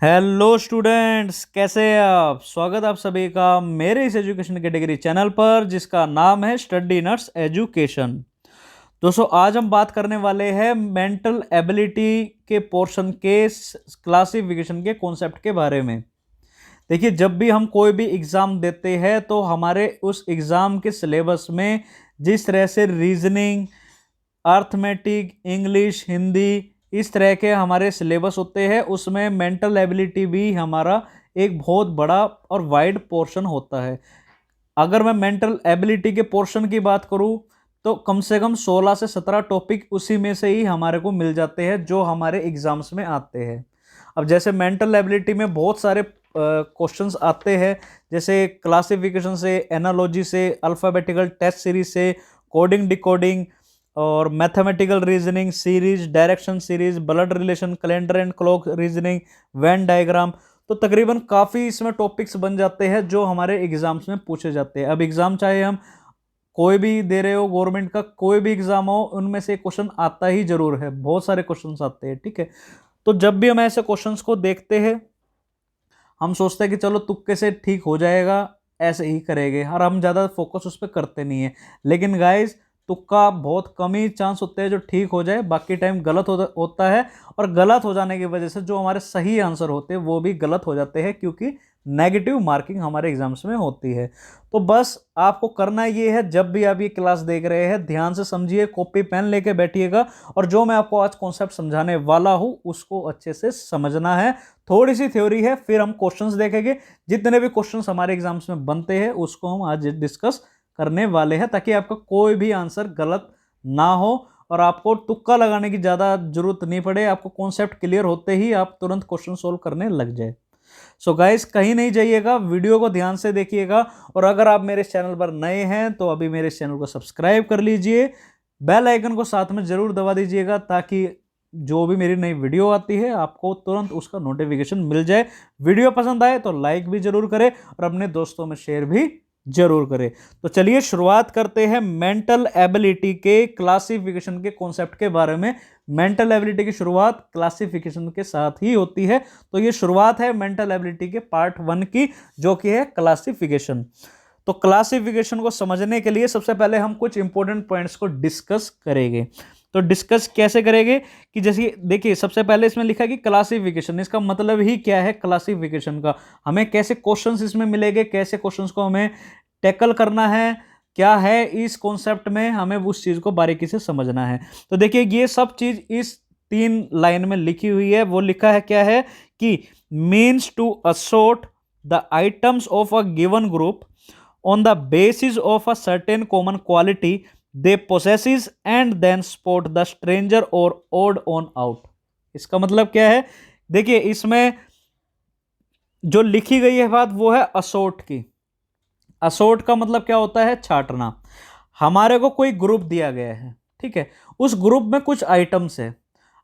Hello students, कैसे हैं आप। स्वागत आप सभी का मेरे इस एजुकेशन कैटेगरी चैनल पर जिसका नाम है स्टडी नट्स एजुकेशन। दोस्तों, आज हम बात करने वाले हैं मेंटल एबिलिटी के पोर्शन के क्लासिफिकेशन के कॉन्सेप्ट के बारे में। देखिए, जब भी हम कोई भी एग्ज़ाम देते हैं तो हमारे उस एग्ज़ाम के सिलेबस में जिस तरह से रीजनिंग, अर्थमेटिक, इंग्लिश, हिंदी, इस तरह के हमारे सिलेबस होते हैं, उसमें मेंटल एबिलिटी भी हमारा एक बहुत बड़ा और वाइड पोर्शन होता है। अगर मैं मेंटल एबिलिटी के पोर्शन की बात करूं तो कम से कम 16 से 17 टॉपिक उसी में से ही हमारे को मिल जाते हैं जो हमारे एग्जाम्स में आते हैं। अब जैसे मेंटल एबिलिटी में बहुत सारे क्वेश्चंस आते हैं, जैसे क्लासिफिकेशन से, एनालॉजी से, अल्फ़ाबेटिकल टेस्ट सीरीज से, कोडिंग डिकोडिंग और mathematical reasoning series, direction series, blood relation, calendar and clock reasoning, Venn diagram. तो तकरीबन काफ़ी इसमें टॉपिक्स बन जाते हैं जो हमारे एग्जाम्स में पूछे जाते हैं। अब एग्जाम चाहे हम कोई भी दे रहे हो, गवर्नमेंट का कोई भी एग्जाम हो, उनमें से क्वेश्चन आता ही जरूर है, बहुत सारे क्वेश्चंस आते हैं। ठीक है, तो जब भी हम ऐसे क्वेश्चंस को देखते हैं हम सोचते हैं कि चलो तुक्के से ठीक हो जाएगा, ऐसे ही करेंगे, और हम ज़्यादा फोकस उस पर करते नहीं है। लेकिन गाइज, तुक्का बहुत कम ही चांस होते हैं जो ठीक हो जाए, बाकी टाइम गलत होता है। और गलत हो जाने की वजह से जो हमारे सही आंसर होते हैं वो भी गलत हो जाते हैं, क्योंकि नेगेटिव मार्किंग हमारे एग्जाम्स में होती है। तो बस आपको करना ये है, जब भी आप ये क्लास देख रहे हैं ध्यान से समझिए, कॉपी पेन लेके बैठिएगा, और जो मैं आपको आज कॉन्सेप्ट समझाने वाला हूं उसको अच्छे से समझना है। थोड़ी सी थ्योरी है, फिर हम क्वेश्चंस देखेंगे। जितने भी क्वेश्चंस हमारे एग्जाम्स में बनते हैं उसको हम आज डिस्कस करने वाले हैं, ताकि आपका कोई भी आंसर गलत ना हो और आपको तुक्का लगाने की ज़्यादा जरूरत नहीं पड़े। आपको कॉन्सेप्ट क्लियर होते ही आप तुरंत क्वेश्चन सोल्व करने लग जाए। सो गाइस, कहीं नहीं जाइएगा, वीडियो को ध्यान से देखिएगा। और अगर आप मेरे चैनल पर नए हैं तो अभी मेरे चैनल को सब्सक्राइब कर लीजिए, बेल आइकन को साथ में जरूर दबा दीजिएगा, ताकि जो भी मेरी नई वीडियो आती है आपको तुरंत उसका नोटिफिकेशन मिल जाए। वीडियो पसंद आए तो लाइक भी जरूर करें और अपने दोस्तों में शेयर भी जरूर करें। तो चलिए शुरुआत करते हैं मेंटल एबिलिटी के क्लासिफिकेशन के कॉन्सेप्ट के बारे में। मेंटल एबिलिटी की शुरुआत क्लासिफिकेशन के साथ ही होती है, तो ये शुरुआत है मेंटल एबिलिटी के पार्ट 1 की, जो कि है क्लासिफिकेशन। तो क्लासिफिकेशन को समझने के लिए सबसे पहले हम कुछ इंपॉर्टेंट पॉइंट्स को डिस्कस करेंगे। तो डिस्कस कैसे करेंगे कि जैसे देखिए, सबसे पहले इसमें लिखा कि क्लासिफिकेशन, इसका मतलब ही क्या है क्लासिफिकेशन का, हमें कैसे क्वेश्चंस इसमें मिलेंगे, कैसे क्वेश्चंस को हमें टैकल करना है, क्या है इस कॉन्सेप्ट में, हमें उस चीज को बारीकी से समझना है। तो देखिए, ये सब चीज इस 3 लाइन में लिखी हुई है। वो लिखा है क्या है कि means to assort the items of a given group on the basis of a certain common quality they possesses and then spot the stranger or odd on out। इसका मतलब क्या है, देखिए इसमें जो लिखी गई है बात वो है असोर्ट की। असोर्ट का मतलब क्या होता है, छांटना। हमारे को कोई ग्रुप दिया गया है, ठीक है, उस ग्रुप में कुछ आइटम्स है।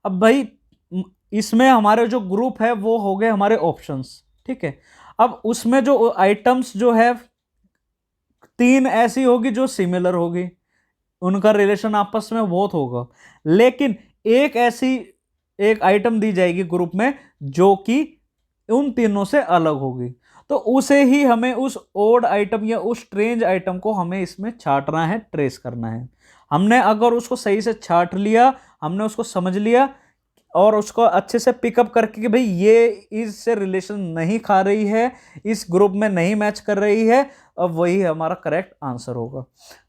अब भाई, इसमें हमारे जो ग्रुप है वो हो गए हमारे ऑप्शंस, ठीक है। अब उसमें जो आइटम्स जो है 3 ऐसी होगी जो सिमिलर होगी, उनका रिलेशन आपस में बहुत होगा। लेकिन एक आइटम दी जाएगी ग्रुप में जो कि उन तीनों से अलग होगी, तो उसे ही हमें, उस ओड आइटम या उस स्ट्रेंज आइटम को हमें इसमें छांटना है, ट्रेस करना है। हमने अगर उसको सही से छांट लिया, हमने उसको समझ लिया और उसको अच्छे से पिकअप करके कि भाई ये इससे रिलेशन नहीं खा रही है, इस ग्रुप में नहीं मैच कर रही है, अब वही हमारा करेक्ट आंसर होगा।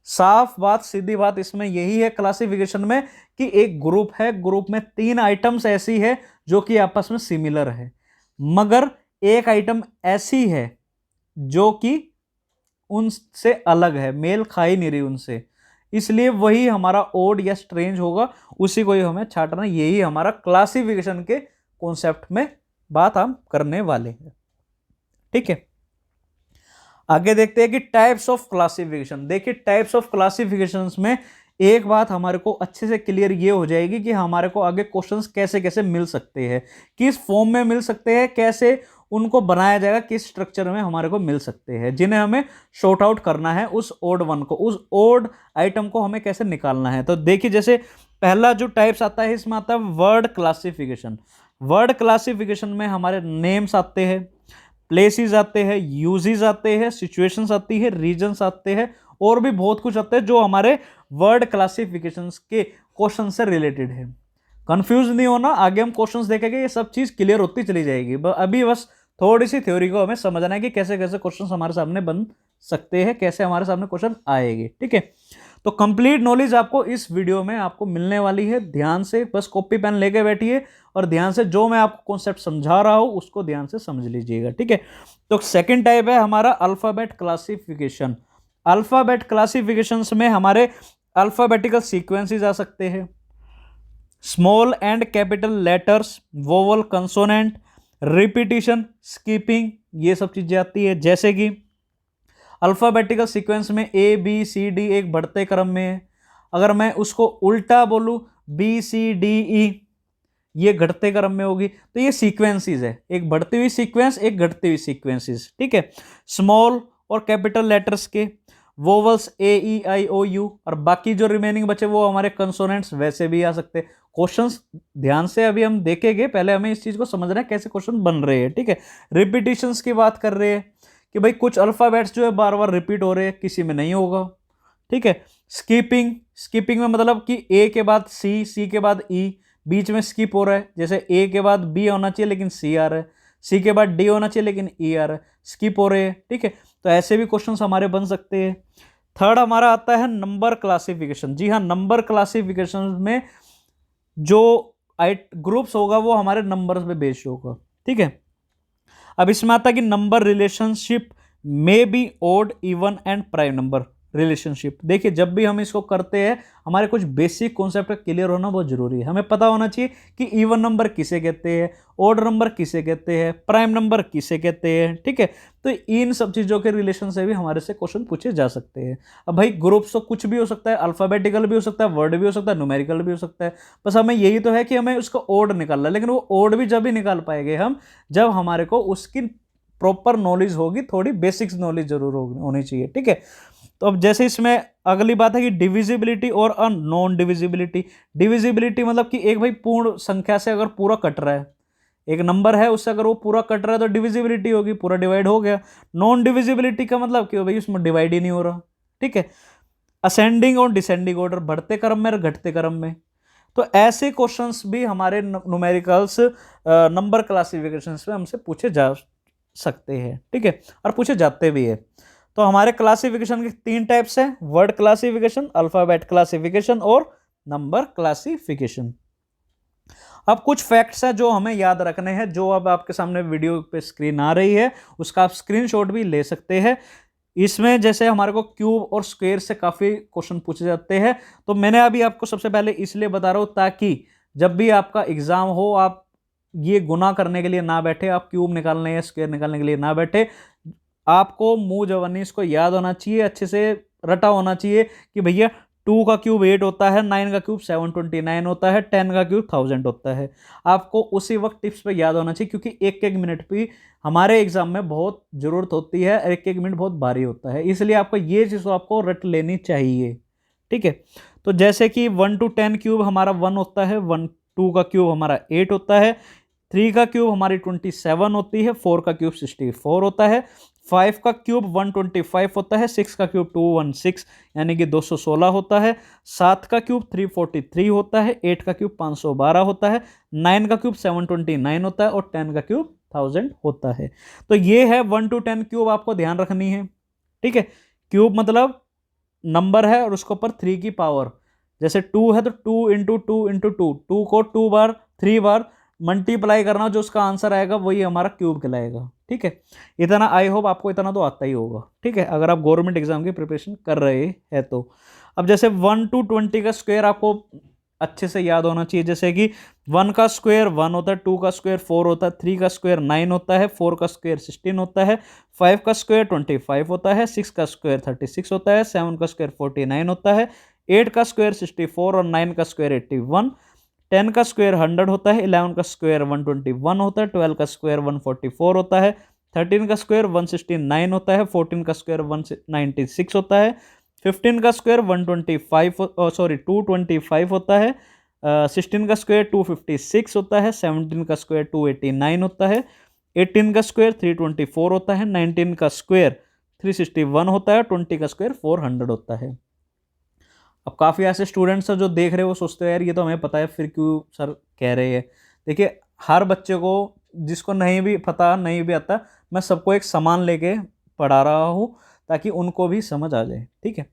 साफ बात, सीधी बात इसमें यही है क्लासिफिकेशन में, कि एक ग्रुप है, ग्रुप में 3 आइटम्स ऐसी है जो कि आपस में सिमिलर है, मगर एक आइटम ऐसी है जो कि उनसे अलग है, मेल खा ही नहीं रही उनसे, इसलिए वही हमारा ओड या स्ट्रेंज होगा, उसी को ही हमें छांटना। यही हमारा क्लासिफिकेशन के कॉन्सेप्ट में बात हम करने वाले हैं, ठीक है। आगे देखते हैं कि टाइप्स ऑफ क्लासिफिकेशन। देखिए, टाइप्स ऑफ क्लासिफिकेशन में एक बात हमारे को अच्छे से क्लियर ये हो जाएगी कि हमारे को आगे क्वेश्चंस कैसे कैसे मिल सकते हैं, किस फॉर्म में मिल सकते हैं, कैसे उनको बनाया जाएगा, किस स्ट्रक्चर में हमारे को मिल सकते हैं, जिन्हें हमें शॉर्ट आउट करना है। उस ओड वन को, उस ओड आइटम को हमें कैसे निकालना है। तो देखिए, जैसे पहला जो टाइप्स आता है इसमें आता है वर्ड क्लासिफिकेशन। वर्ड क्लासिफिकेशन में हमारे नेम्स आते हैं, प्लेसेस आते हैं, यूजेस आते हैं, सिचुएशंस आती है, रीजन्स आते हैं और भी बहुत कुछ आते हैं जो हमारे वर्ड क्लासिफिकेशंस के क्वेश्चन से रिलेटेड है। कंफ्यूज नहीं होना, आगे हम क्वेश्चंस देखेंगे, ये सब चीज क्लियर होती चली जाएगी। अभी बस थोड़ी सी थ्योरी को हमें समझना है कि कैसे कैसे क्वेश्चंस हमारे सामने बन सकते हैं, कैसे हमारे सामने क्वेश्चन आएंगे। ठीक है, तो कंप्लीट नॉलेज आपको इस वीडियो में आपको मिलने वाली है। ध्यान से बस कॉपी पेन लेके बैठिए और ध्यान से जो मैं आपको कॉन्सेप्ट समझा रहा हूं उसको ध्यान से समझ लीजिएगा। ठीक है, तो सेकंड टाइप है हमारा अल्फाबेट क्लासिफिकेशन। अल्फाबेट क्लासिफिकेशंस में हमारे अल्फाबेटिकल सीक्वेंसेस आ सकते हैं, small and capital letters, vowel, consonant, repetition, skipping, ये सब चीजें आती है। जैसे कि अल्फाबेटिकल सीक्वेंस में ए बी सी डी एक बढ़ते क्रम में है, अगर मैं उसको उल्टा बोलूं बी सी डी ई, ये घटते क्रम में होगी। तो ये सीक्वेंसेस है, एक बढ़ती हुई सीक्वेंस, एक घटती हुई सीक्वेंसेस। ठीक है, स्मॉल और कैपिटल लेटर्स के vowels A E I O U, और बाकी जो रिमेनिंग बचे वो हमारे कंसोनेंट्स वैसे भी आ सकते हैं। क्वेश्चंस ध्यान से अभी हम देखेंगे, पहले हमें इस चीज को समझना है कैसे क्वेश्चन बन रहे हैं। ठीक है, रिपीटिशंस की बात कर रहे हैं कि भाई कुछ अल्फाबेट्स जो है बार बार रिपीट हो रहे हैं, किसी में नहीं होगा। ठीक है, स्कीपिंग, स्कीपिंग में मतलब कि ए के बाद सी, सी के बाद ई, बीच में स्किप हो रहा है। जैसे ए के बाद बी होना चाहिए लेकिन सी आ रहा है, सी के बाद डी होना चाहिए लेकिन ई आ रहा है, स्किप हो रहे हैं। ठीक है, तो ऐसे भी क्वेश्चंस हमारे बन सकते हैं। थर्ड हमारा आता है नंबर क्लासिफिकेशन। जी हाँ, नंबर क्लासिफिकेशन में जो ग्रुप्स होगा वो हमारे नंबर्स पे बेस्ड होगा। ठीक है, अब इसमें आता है कि number relationship may be odd, even and prime number relationship. देखिए, जब भी हम इसको करते हैं हमारे कुछ बेसिक कॉन्सेप्ट का क्लियर होना बहुत जरूरी है। हमें पता होना चाहिए कि इवन नंबर किसे कहते हैं, ओड नंबर किसे कहते हैं, प्राइम नंबर किसे कहते हैं। ठीक है, तो इन सब चीज़ों के रिलेशन से भी हमारे से क्वेश्चन पूछे जा सकते हैं। अब भाई ग्रुप्स तो कुछ भी हो सकता है, अल्फाबेटिकल भी हो सकता है, वर्ड भी हो सकता है, न्यूमेरिकल भी हो सकता है। बस हमें यही तो है कि हमें उसका ओड निकालना है, लेकिन वो ओड भी जब भी निकाल पाएंगे हम जब हमारे को उसकी प्रॉपर नॉलेज होगी, थोड़ी बेसिक्स नॉलेज जरूर होनी चाहिए। ठीक है, तो अब जैसे इसमें अगली बात है कि डिविजिबिलिटी और नॉन डिविजिबिलिटी। डिविजिबिलिटी मतलब कि एक भाई पूर्ण संख्या से अगर पूरा कट रहा है, एक नंबर है उससे अगर वो पूरा कट रहा है तो डिविजिबिलिटी होगी, पूरा डिवाइड हो गया। नॉन डिविजिबिलिटी का मतलब कि भाई उसमें डिवाइड ही नहीं हो रहा। ठीक है, असेंडिंग और डिसेंडिंग ऑर्डर, बढ़ते क्रम में और घटते क्रम में। तो ऐसे क्वेश्चंस भी हमारे न्यूमेरिकल्स नंबर क्लासिफिकेशंस में हमसे पूछे जा सकते हैं। ठीक है, और पूछे जाते भी है। तो हमारे क्लासिफिकेशन के तीन टाइप्स हैं, वर्ड क्लासिफिकेशन, अल्फाबेट क्लासिफिकेशन और नंबर क्लासिफिकेशन। अब कुछ फैक्ट्स हैं जो हमें याद रखने हैं, जो अब आपके सामने वीडियो पे स्क्रीन आ रही है उसका आप स्क्रीनशॉट भी ले सकते हैं। इसमें जैसे हमारे को क्यूब और स्क्वायर से काफ़ी क्वेश्चन पूछे जाते हैं, तो मैंने अभी आपको सबसे पहले इसलिए बता रहा हूँ ताकि जब भी आपका एग्जाम हो आप ये गुना करने के लिए ना बैठे, आप क्यूब निकालने या स्क्वायर निकालने के लिए ना बैठे। आपको मुंह जवानी इसको याद होना चाहिए, अच्छे से रटा होना चाहिए कि भैया 2 का क्यूब 8 होता है, 9 का क्यूब 729 होता है, 10 का क्यूब 1000 होता है। आपको उसी वक्त टिप्स पे याद होना चाहिए, क्योंकि एक एक मिनट भी हमारे एग्जाम में बहुत ज़रूरत होती है, एक एक मिनट बहुत भारी होता है, इसलिए आपको ये चीज़ आपको रट लेनी चाहिए। ठीक है, तो जैसे कि 1 to 10 क्यूब हमारा 1 होता है, 2 का क्यूब हमारा 8 होता है, 3 का क्यूब हमारी 27 होती है, 4 का क्यूब 64 होता है, 5 का क्यूब 125 होता है, 6 का क्यूब 216 यानी कि 216 होता है, 7 का क्यूब 343 होता है, 8 का क्यूब 512 होता है, 9 का क्यूब 729 होता है और 10 का क्यूब 1000 होता है। तो ये है 1 to 10 क्यूब, आपको ध्यान रखनी है। ठीक है, क्यूब मतलब नंबर है और उसके ऊपर 3 की पावर, जैसे 2 है तो 2 इंटू 2 इंटू 2, 2 को 2 बार 3 बार मल्टीप्लाई करना, जो उसका आंसर आएगा वही हमारा क्यूब कहलाएगा। ठीक है, इतना आई होप आपको इतना तो आता ही होगा। ठीक है, अगर आप गवर्नमेंट एग्जाम की प्रिपरेशन कर रहे हैं तो। अब जैसे 1 to 20 का स्क्वायर आपको अच्छे से याद होना चाहिए, जैसे कि 1 का स्क्वायर 1 होता है, 2 का स्क्वायर 4 होता है, 3 का स्क्वायर 9 होता है, 4 का स्क्वायर 16 होता है, 5 का स्क्वायर 25 होता है, 6 का स्क्वायर 36 होता है, 7 का स्क्वायर 49 होता है, 8 का स्क्वायर 64 और 9 का स्क्वायर 81, 10 का स्क्वायर 100 होता है, 11 का स्क्वायर 121 होता है, 12 का स्क्वायर 144 होता है, 13 का स्क्वायर 169 होता है, 14 का स्क्वायर 196 होता है, 15 का स्क्वायर 225 होता है, 16 का स्क्वायर 256 होता है, 17 का स्क्वायर 289 होता है, 18 का स्क्वायर 324 होता है, 19 का स्क्वायर 361 होता है, 20 का स्क्वायर 400 होता है। अब काफ़ी ऐसे स्टूडेंट्स हैं जो देख रहे हो, सोचते हो यार ये तो हमें पता है, फिर क्यों सर कह रहे हैं। देखिए, हर बच्चे को, जिसको नहीं भी पता नहीं भी आता, मैं सबको एक समान लेके पढ़ा रहा हूँ ताकि उनको भी समझ आ जाए। ठीक है,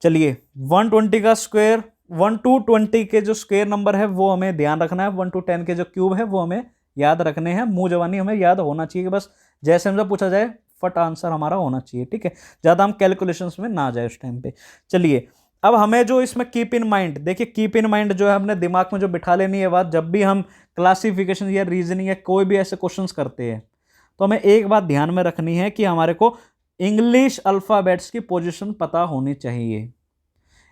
चलिए 120 का स्क्वायर, 1 to 20 के जो स्क्वायर नंबर है वो हमें ध्यान रखना है, 1 to 10 के जो क्यूब है वो हमें याद रखने हैं। मुंह जवानी हमें याद होना चाहिए कि बस जैसे हमसे पूछा जाए फट आंसर हमारा होना चाहिए। ठीक है, ज़्यादा हम कैलकुलेशंस में ना जाए उस टाइम पे। चलिए, अब हमें जो इसमें कीप इन माइंड, देखिए कीप इन माइंड जो है अपने दिमाग में जो बिठा लेनी है बात, जब भी हम क्लासिफिकेशन या रीजनिंग या कोई भी ऐसे क्वेश्चंस करते हैं तो हमें एक बात ध्यान में रखनी है कि हमारे को इंग्लिश अल्फ़ाबेट्स की पोजीशन पता होनी चाहिए।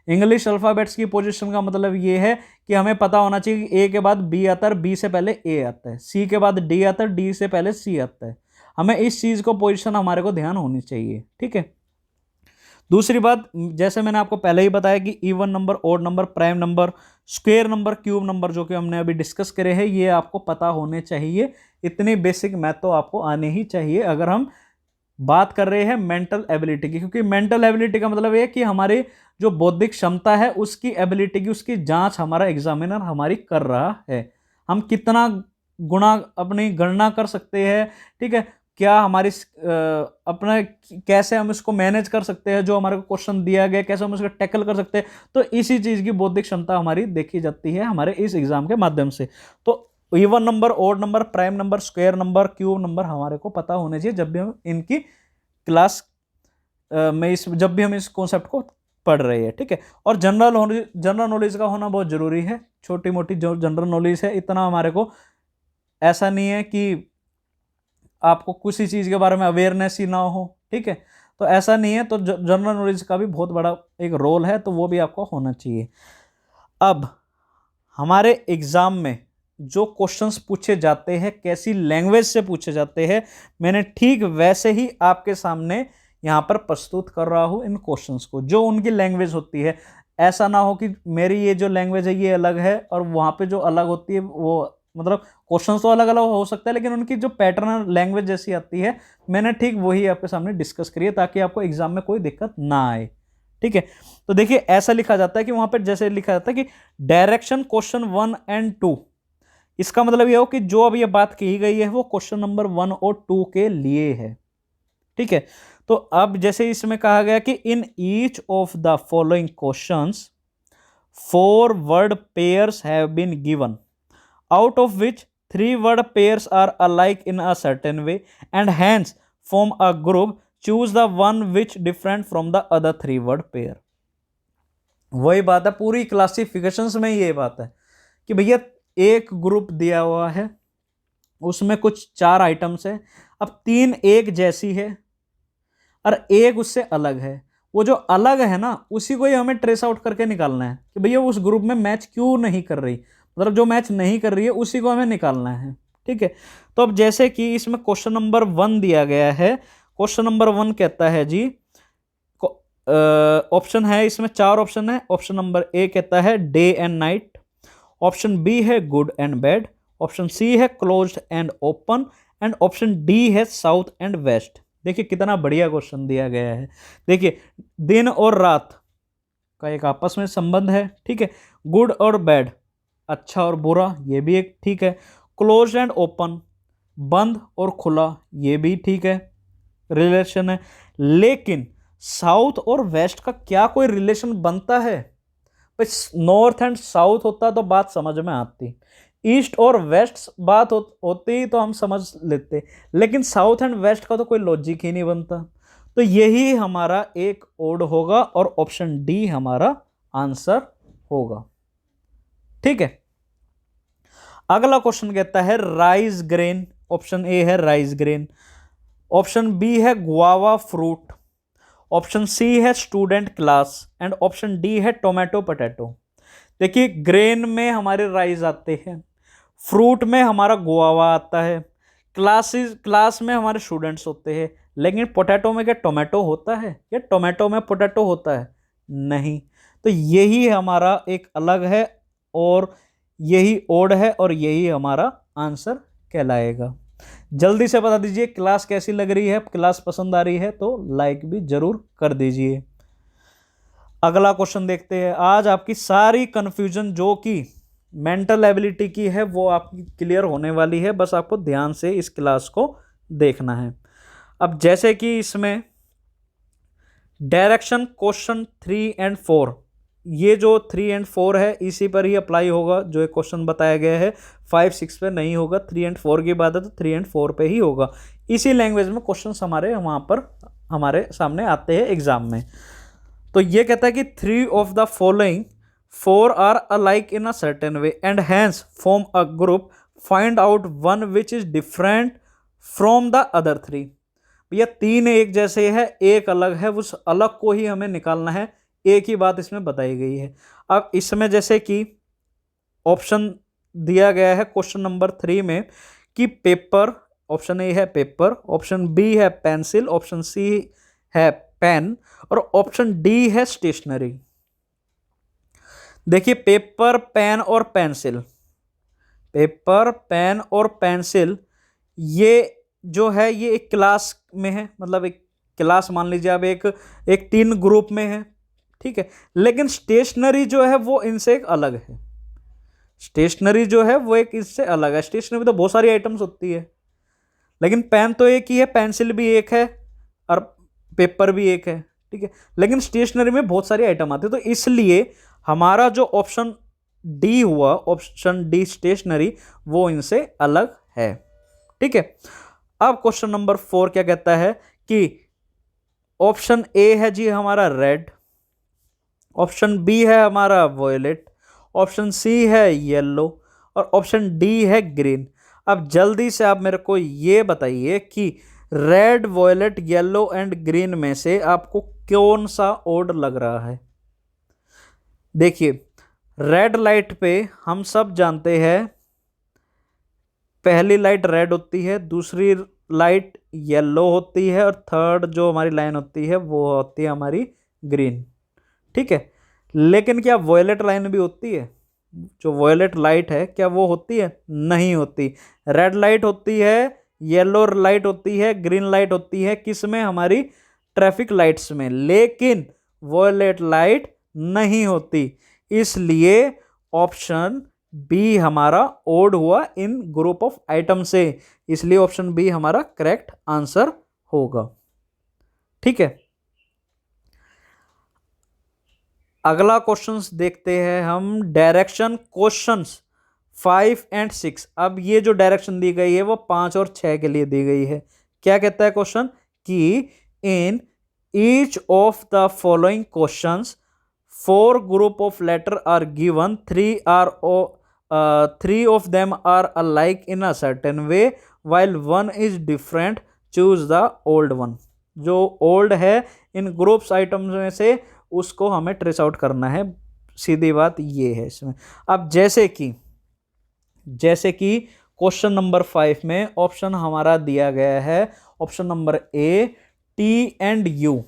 इंग्लिश अल्फ़ाबेट्स की पोजीशन का मतलब ये है कि हमें पता होना चाहिए कि ए के बाद बी आता है, बी से पहले ए आता है, सी के बाद डी आता है, डी से पहले सी आता है। हमें इस चीज़ को पोजीशन हमारे को ध्यान होनी चाहिए। ठीक है, दूसरी बात, जैसे मैंने आपको पहले ही बताया कि even number, odd number, prime number, square number, cube number जो कि हमने अभी डिस्कस करे हैं, ये आपको पता होने चाहिए। इतनी बेसिक मैथ तो आपको आने ही चाहिए अगर हम बात कर रहे हैं मेंटल एबिलिटी की, क्योंकि मेंटल एबिलिटी का मतलब ये है कि हमारी जो बौद्धिक क्षमता है उसकी एबिलिटी की, उसकी जांच हमारा एग्जामिनर हमारी कर रहा है। हम कितना गुणा अपनी गणना कर सकते हैं, ठीक है, क्या हमारी अपना कैसे हम इसको मैनेज कर सकते हैं, जो हमारे को क्वेश्चन दिया गया कैसे हम उसको टैकल कर सकते हैं, तो इसी चीज़ की बौद्धिक क्षमता हमारी देखी जाती है हमारे इस एग्जाम के माध्यम से। तो even number, odd number, prime number, square number, cube number हमारे को पता होने चाहिए जब भी हम इनकी क्लास में जब भी हम इस कॉन्सेप्ट को पढ़ रहे हैं। ठीक है, और जनरल नॉलेज का होना बहुत जरूरी है। छोटी मोटी जो जनरल नॉलेज है, इतना हमारे को ऐसा नहीं है कि आपको किसी चीज़ के बारे में अवेयरनेस ही ना हो। ठीक है, तो ऐसा नहीं है, तो जनरल नॉलेज का भी बहुत बड़ा एक रोल है, तो वो भी आपको होना चाहिए। अब हमारे एग्जाम में जो क्वेश्चंस पूछे जाते हैं, कैसी लैंग्वेज से पूछे जाते हैं, मैंने ठीक वैसे ही आपके सामने यहाँ पर प्रस्तुत कर रहा हूँ इन क्वेश्चंस को, जो उनकी लैंग्वेज होती है। ऐसा ना हो कि मेरी ये जो लैंग्वेज है ये अलग है और वहाँ पे जो अलग होती है वो, मतलब क्वेश्चंस तो अलग अलग हो सकता है लेकिन उनकी जो पैटर्न लैंग्वेज जैसी आती है, मैंने ठीक वही आपके सामने डिस्कस करी है ताकि आपको एग्जाम में कोई दिक्कत ना आए। ठीक है, तो देखिए ऐसा लिखा जाता है कि वहां पर जैसे लिखा जाता है कि डायरेक्शन क्वेश्चन 1 and 2, इसका मतलब यह हो कि जो अब ये बात कही गई है वो क्वेश्चन नंबर 1 और 2 के लिए है। ठीक है, तो अब जैसे इसमें कहा गया कि in each of the following questions 4 word pairs have been given, out of which 3 word pairs are alike in a certain way and hence form a group. Choose the one which different from the other 3 word pair. वही बात है, पूरी classifications में ये बात है कि भैया एक ग्रुप दिया हुआ है, उसमें कुछ 4 आइटम्स है, अब 3 एक जैसी है और एक उससे अलग है। वो जो अलग है ना, उसी को ही हमें ट्रेस आउट करके निकालना है कि भैया उस ग्रुप में मैच क्यों नहीं कर रही, मतलब जो मैच नहीं कर रही है उसी को हमें निकालना है। ठीक है, तो अब जैसे कि इसमें क्वेश्चन नंबर 1 दिया गया है। क्वेश्चन नंबर 1 कहता है जी, ऑप्शन है इसमें 4 ऑप्शन है। ऑप्शन नंबर ए कहता है day and night, option B है good and bad, option C है closed and open and option D है साउथ एंड वेस्ट। देखिए कितना बढ़िया क्वेश्चन दिया गया है। देखिए दिन और रात का एक आपस में संबंध है। ठीक है, गुड और बैड, अच्छा और बुरा, ये भी एक ठीक है। क्लोज एंड ओपन, बंद और खुला, ये भी ठीक है, रिलेशन है। लेकिन साउथ और वेस्ट का क्या कोई रिलेशन बनता है? भाई नॉर्थ एंड साउथ होता तो बात समझ में आती, ईस्ट और वेस्ट बात होती तो हम समझ लेते, लेकिन साउथ एंड वेस्ट का तो कोई लॉजिक ही नहीं बनता। तो यही हमारा एक ओड होगा और ऑप्शन डी हमारा आंसर होगा। ठीक है, अगला क्वेश्चन कहता है राइस ग्रेन। ऑप्शन ए है राइस ग्रेन, ऑप्शन बी है गुआवा फ्रूट, ऑप्शन सी है student class and option D है टोमेटो पोटैटो। देखिए ग्रेन में हमारे राइस आते हैं, फ्रूट में हमारा गुआवा आता है, क्लास में हमारे स्टूडेंट्स होते हैं, लेकिन पोटैटो में क्या टोमेटो होता है? क्या टोमेटो में पोटैटो होता है? नहीं। तो यही हमारा एक अलग है और यही ओड है और यही हमारा आंसर कहलाएगा। जल्दी से बता दीजिए क्लास कैसी लग रही है, क्लास पसंद आ रही है तो लाइक भी जरूर कर दीजिए। अगला क्वेश्चन देखते हैं। आज आपकी सारी कंफ्यूजन जो कि मेंटल एबिलिटी की है वो आपकी क्लियर होने वाली है, बस आपको ध्यान से इस क्लास को देखना है। अब जैसे कि इसमें डायरेक्शन क्वेश्चन 3 एंड 4, ये जो 3 एंड 4 है इसी पर ही अप्लाई होगा जो एक क्वेश्चन बताया गया है। 5 6 पे नहीं होगा, 3 एंड 4 की बात है तो 3 एंड 4 पे ही होगा। इसी लैंग्वेज में क्वेश्चन हमारे वहाँ पर हमारे सामने आते हैं एग्जाम में। तो ये कहता है कि 3 of the following 4 are alike in a certain way and hence form a group, find out one which is different from the other 3। भैया 3 एक जैसे है, एक अलग है, उस अलग को ही हमें निकालना है, एक ही बात इसमें बताई गई है। अब इसमें जैसे कि ऑप्शन दिया गया है क्वेश्चन नंबर 3 में कि पेपर, ऑप्शन ए है पेपर, ऑप्शन बी है पेंसिल, ऑप्शन सी है पेन और ऑप्शन डी है स्टेशनरी। देखिए पेपर, पेन और पेंसिल, पेपर, पेन और पेंसिल ये जो है ये एक क्लास में है, मतलब एक क्लास मान लीजिए अब एक 3 ग्रुप में है, ठीक है। लेकिन स्टेशनरी जो है वो इनसे एक अलग है, स्टेशनरी जो है वो एक इससे अलग है। स्टेशनरी में तो बहुत सारी आइटम्स होती है, लेकिन पेन तो एक ही है, पेंसिल भी एक है और पेपर भी एक है, ठीक है। लेकिन स्टेशनरी में बहुत सारी आइटम आती है, तो इसलिए हमारा जो ऑप्शन डी हुआ, ऑप्शन डी स्टेशनरी, वो इनसे अलग है, ठीक है। अब क्वेश्चन नंबर 4 क्या कहता है कि ऑप्शन ए है जी हमारा रेड, ऑप्शन बी है हमारा वॉयलेट, ऑप्शन सी है येलो और ऑप्शन डी है ग्रीन। अब जल्दी से आप मेरे को ये बताइए कि red, violet, yellow and green में से आपको कौन सा ओड लग रहा है। देखिए रेड लाइट पे हम सब जानते हैं पहली लाइट रेड होती है, दूसरी लाइट येलो होती है और थर्ड जो हमारी लाइन होती है वो होती है हमारी ग्रीन, ठीक है। लेकिन क्या वॉयलेट लाइन भी होती है? जो वॉयलेट लाइट है क्या वो होती है? नहीं होती। रेड लाइट होती है, येलो लाइट होती है, ग्रीन लाइट होती है किस में? हमारी ट्रैफिक लाइट्स में, लेकिन वॉयलेट लाइट नहीं होती। इसलिए ऑप्शन बी हमारा ओड हुआ इन ग्रुप ऑफ आइटम से, इसलिए ऑप्शन बी हमारा करेक्ट आंसर होगा, ठीक है। अगला क्वेश्चंस देखते हैं हम, डायरेक्शन क्वेश्चंस 5 एंड 6। अब ये जो डायरेक्शन दी गई है वो 5 और 6 के लिए दी गई है। क्या कहता है क्वेश्चन कि in each of the following questions 4 group of letter are given, 3 of them are alike in a certain way while one is different, choose the old one। जो ओल्ड है इन ग्रुप्स आइटम्स में से उसको हमें trace out करना है, सीधी बात ये है इसमें। अब जैसे कि क्वेश्चन नंबर 5 में ऑप्शन हमारा दिया गया है, option number A T and U,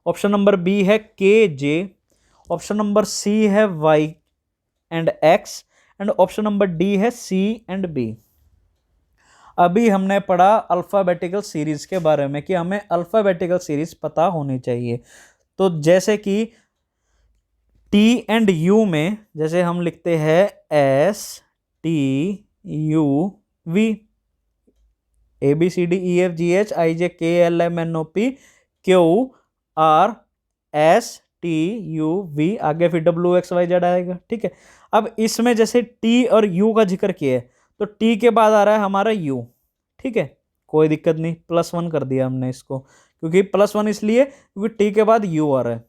option number B है K J, option number C है Y and X and option number D है सी एंड बी। अभी हमने पढ़ा अल्फाबेटिकल सीरीज के बारे में कि हमें अल्फाबेटिकल सीरीज पता होनी चाहिए। तो जैसे कि टी एंड यू में जैसे हम लिखते हैं S T U V, A B C D E F G H I J K L M N O P Q R S T U V, आगे फिर डब्ल्यू एक्स वाई जेड आएगा, ठीक है। अब इसमें जैसे टी और you का जिक्र किया है तो टी के बाद आ रहा है हमारा यू, ठीक है, कोई दिक्कत नहीं, +1 कर दिया हमने इसको, क्योंकि +1 इसलिए क्योंकि टी के बाद यू आ रहा है,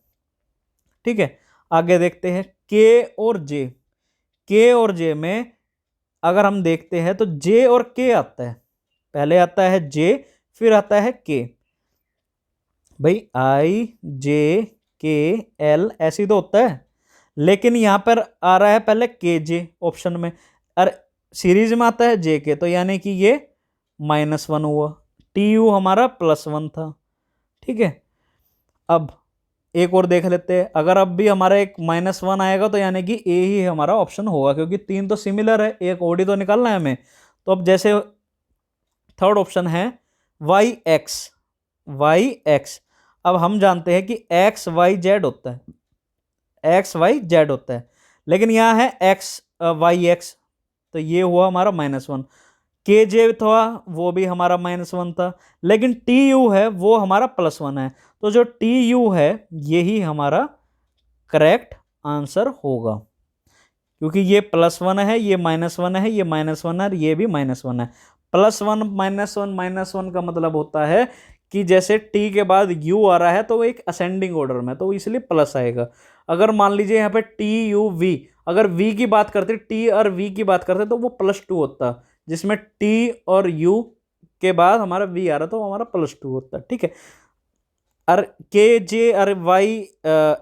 ठीक है। आगे देखते हैं के और जे, के और जे में अगर हम देखते हैं तो जे और के आता है, पहले आता है जे फिर आता है के, भाई आई जे के एल ऐसे ही तो होता है, लेकिन यहां पर आ रहा है पहले के जे ऑप्शन में और सीरीज में आता है जे के, तो यानी कि ये -1 हुआ, टी यू हमारा +1 था, ठीक है। अब एक और देख लेते हैं। अगर अब भी हमारा एक -1 आएगा तो यानी कि ए ही हमारा ऑप्शन होगा, क्योंकि तीन तो सिमिलर है, एक ओडी तो निकालना है हमें। तो अब जैसे थर्ड ऑप्शन है वाई एक्स। अब हम जानते हैं कि एक्स वाई जेड होता है, एक्स वाई जेड होता है, लेकिन यहाँ है एक्स वाई एक्स, तो ये हुआ हमारा -1। के जे था वो भी हमारा -1 था, लेकिन टी यू है वो हमारा +1 है। तो जो टी यू है यही हमारा करेक्ट आंसर होगा, क्योंकि ये +1 है, ये -1 है, ये -1 है, ये भी -1 है। +1 -1 का मतलब होता है कि जैसे टी के बाद यू आ रहा है तो वो एक असेंडिंग ऑर्डर में, तो इसलिए प्लस आएगा। अगर मान लीजिए यहाँ पे टी यू वी, अगर वी की बात करते, टी और वी की बात करते तो वो +2 होता, जिसमें टी और यू के बाद हमारा वी आ रहा तो हमारा +2 होता। ठीक है, और के जे और वाई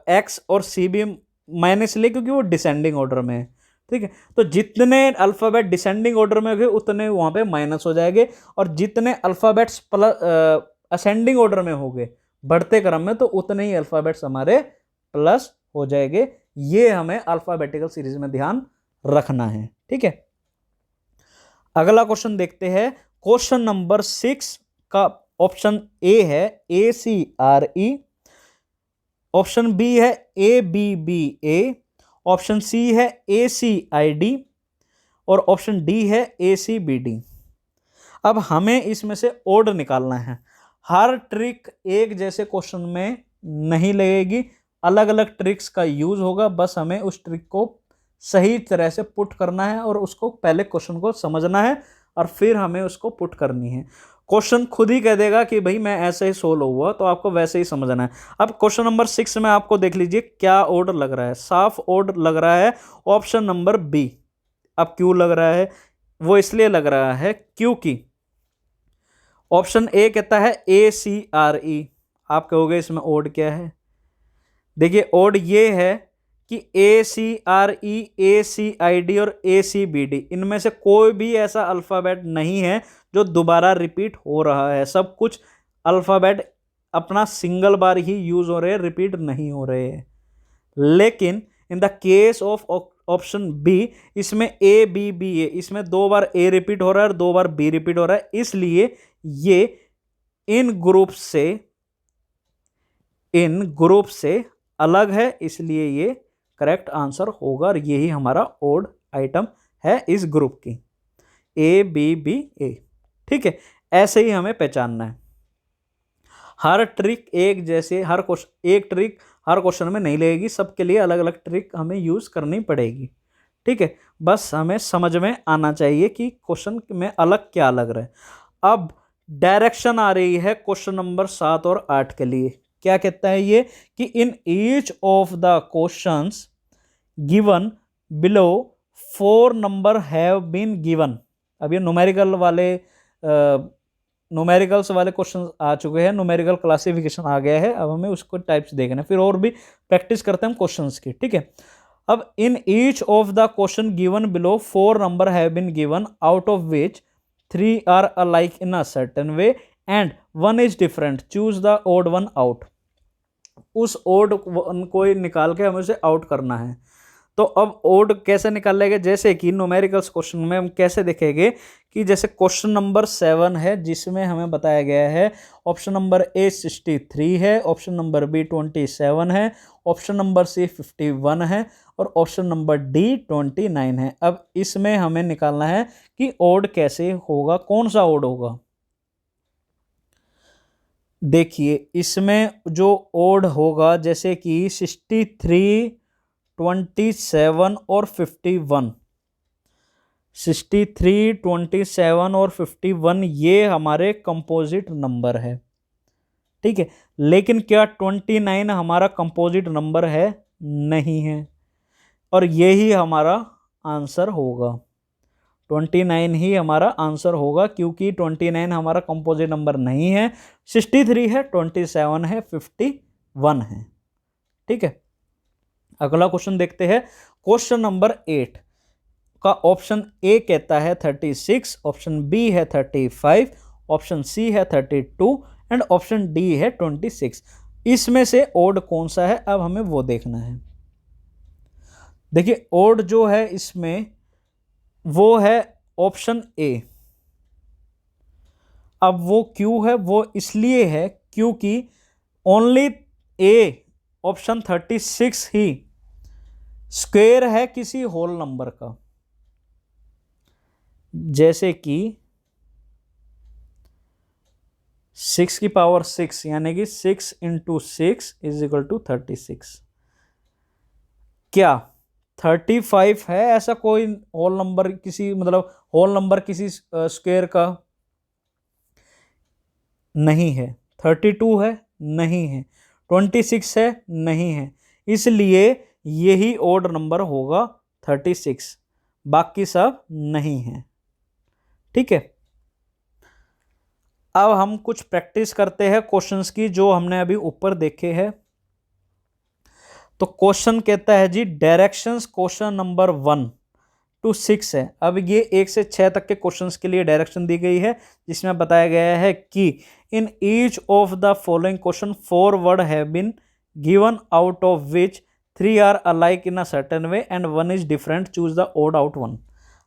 एक्स और सी भी मैंने इसलिए क्योंकि वो डिसेंडिंग ऑर्डर में है। ठीक है, तो जितने अल्फ़ाबेट डिसेंडिंग ऑर्डर में होंगे उतने वहाँ पे माइनस हो जाएंगे, और जितने अल्फ़ाबेट्स असेंडिंग ऑर्डर में होंगे बढ़ते क्रम में, तो उतने ही अल्फ़ाबेट्स हमारे प्लस हो जाएंगे। ये हमें अल्फ़ाबेटिकल सीरीज में ध्यान रखना है। ठीक है, अगला क्वेश्चन देखते हैं। क्वेश्चन नंबर 6 का ऑप्शन ए है ACRE, ऑप्शन बी है ABBA, ऑप्शन सी है ACID और ऑप्शन डी है ACBD। अब हमें इसमें से ओड निकालना है। हर ट्रिक एक जैसे क्वेश्चन में नहीं लगेगी, अलग अलग ट्रिक्स का यूज होगा। बस हमें उस ट्रिक को सही तरह से पुट करना है और उसको पहले क्वेश्चन को समझना है और फिर हमें उसको पुट करनी है। क्वेश्चन खुद ही कह देगा कि भाई मैं ऐसे ही सोल्व हुआ, तो आपको वैसे ही समझना है। अब क्वेश्चन नंबर 6 में आपको देख लीजिए क्या ऑर्डर लग रहा है, साफ ऑर्डर लग रहा है ऑप्शन नंबर बी। अब क्यों लग रहा है, वो इसलिए लग रहा है क्योंकि ऑप्शन ए कहता है ACRE। आप कहोगे इसमें ओड क्या है? देखिए ओड ये है कि ACRE, ACID और ACBD इनमें से कोई भी ऐसा अल्फ़ाबेट नहीं है जो दोबारा रिपीट हो रहा है। सब कुछ अल्फ़ाबेट अपना सिंगल बार ही यूज हो रहे हैं, रिपीट नहीं हो रहे हैं। लेकिन in the case of option B, इसमें ABBA, इसमें 2 बार A रिपीट हो रहा है और 2 बार B रिपीट हो रहा है, इसलिए ये इन ग्रुप से अलग है, इसलिए ये करेक्ट आंसर होगा और यही हमारा ओड आइटम है इस ग्रुप की, ABBA। ठीक है, ऐसे ही हमें पहचानना है। हर ट्रिक एक जैसे, हर क्वेश्चन एक ट्रिक हर क्वेश्चन में नहीं लगेगी, सबके लिए अलग अलग ट्रिक हमें यूज करनी पड़ेगी। ठीक है, बस हमें समझ में आना चाहिए कि क्वेश्चन में अलग क्या लग रहा है। अब डायरेक्शन आ रही है क्वेश्चन नंबर 7 और 8 के लिए। क्या कहता है ये कि in each of the questions given below 4 number have been given. अब ये न्यूमेरिकल्स वाले क्वेश्चन आ चुके हैं, न्यूमेरिकल क्लासिफिकेशन आ गया है। अब हमें उसको टाइप्स देखना है, फिर और भी प्रैक्टिस करते हैं हम क्वेश्चंस की। ठीक है, अब in each of the question given below 4 number have been given, out of which 3 are alike in a certain way and 1 is different, choose the odd one out. उस ओड को निकाल के हमें उसे आउट करना है। तो अब ओड कैसे निकालेंगे, जैसे कि न्यूमेरिकल्स क्वेश्चन में हम कैसे देखेंगे कि जैसे क्वेश्चन नंबर 7 है, जिसमें हमें बताया गया है ऑप्शन नंबर A 63 है, ऑप्शन नंबर B 27 है, ऑप्शन नंबर C 51 है और ऑप्शन नंबर D 29 है। अब इसमें हमें निकालना है कि ओड कैसे होगा, कौन सा ओड होगा। देखिए इसमें जो ओड होगा, जैसे कि 63, 27 और 51, 63, 27 और 51 ये हमारे कंपोजिट नंबर है। ठीक है, लेकिन क्या 29 हमारा कंपोजिट नंबर है? नहीं है, और यही हमारा आंसर होगा। 29 ही हमारा आंसर होगा, क्योंकि 29 हमारा कंपोजिट नंबर नहीं है। 63 है, 27 है, 51 है। ठीक है, अगला क्वेश्चन देखते हैं। क्वेश्चन नंबर 8 का ऑप्शन ए कहता है 36, ऑप्शन बी है 35, ऑप्शन सी है 32 एंड ऑप्शन डी है 26। इसमें से ओड कौन सा है, अब हमें वो देखना है। देखिए ओड जो है इसमें वो है ऑप्शन ए। अब वो क्यों है, वो इसलिए है क्योंकि only A option 36 he square है किसी होल नंबर का। जैसे कि 6 की पावर 6 यानी कि 6 इंटू 6 इज इक्वल टू 36। क्या 35 है ऐसा कोई होल नंबर, किसी मतलब होल नंबर किसी स्क्वायर का? नहीं है। 32 है? नहीं है। 26 है? नहीं है। इसलिए यही ओड नंबर होगा 36, बाकी सब नहीं है। ठीक है, अब हम कुछ प्रैक्टिस करते हैं क्वेश्चंस की जो हमने अभी ऊपर देखे हैं। तो क्वेश्चन कहता है जी डायरेक्शंस, क्वेश्चन नंबर 1 to 6 है। अब ये 1 से 6 तक के क्वेश्चंस के लिए डायरेक्शन दी गई है, जिसमें बताया गया है कि in each of the following question 4 word have been given out of which 3 are alike in a certain way and 1 is different, choose the odd out 1।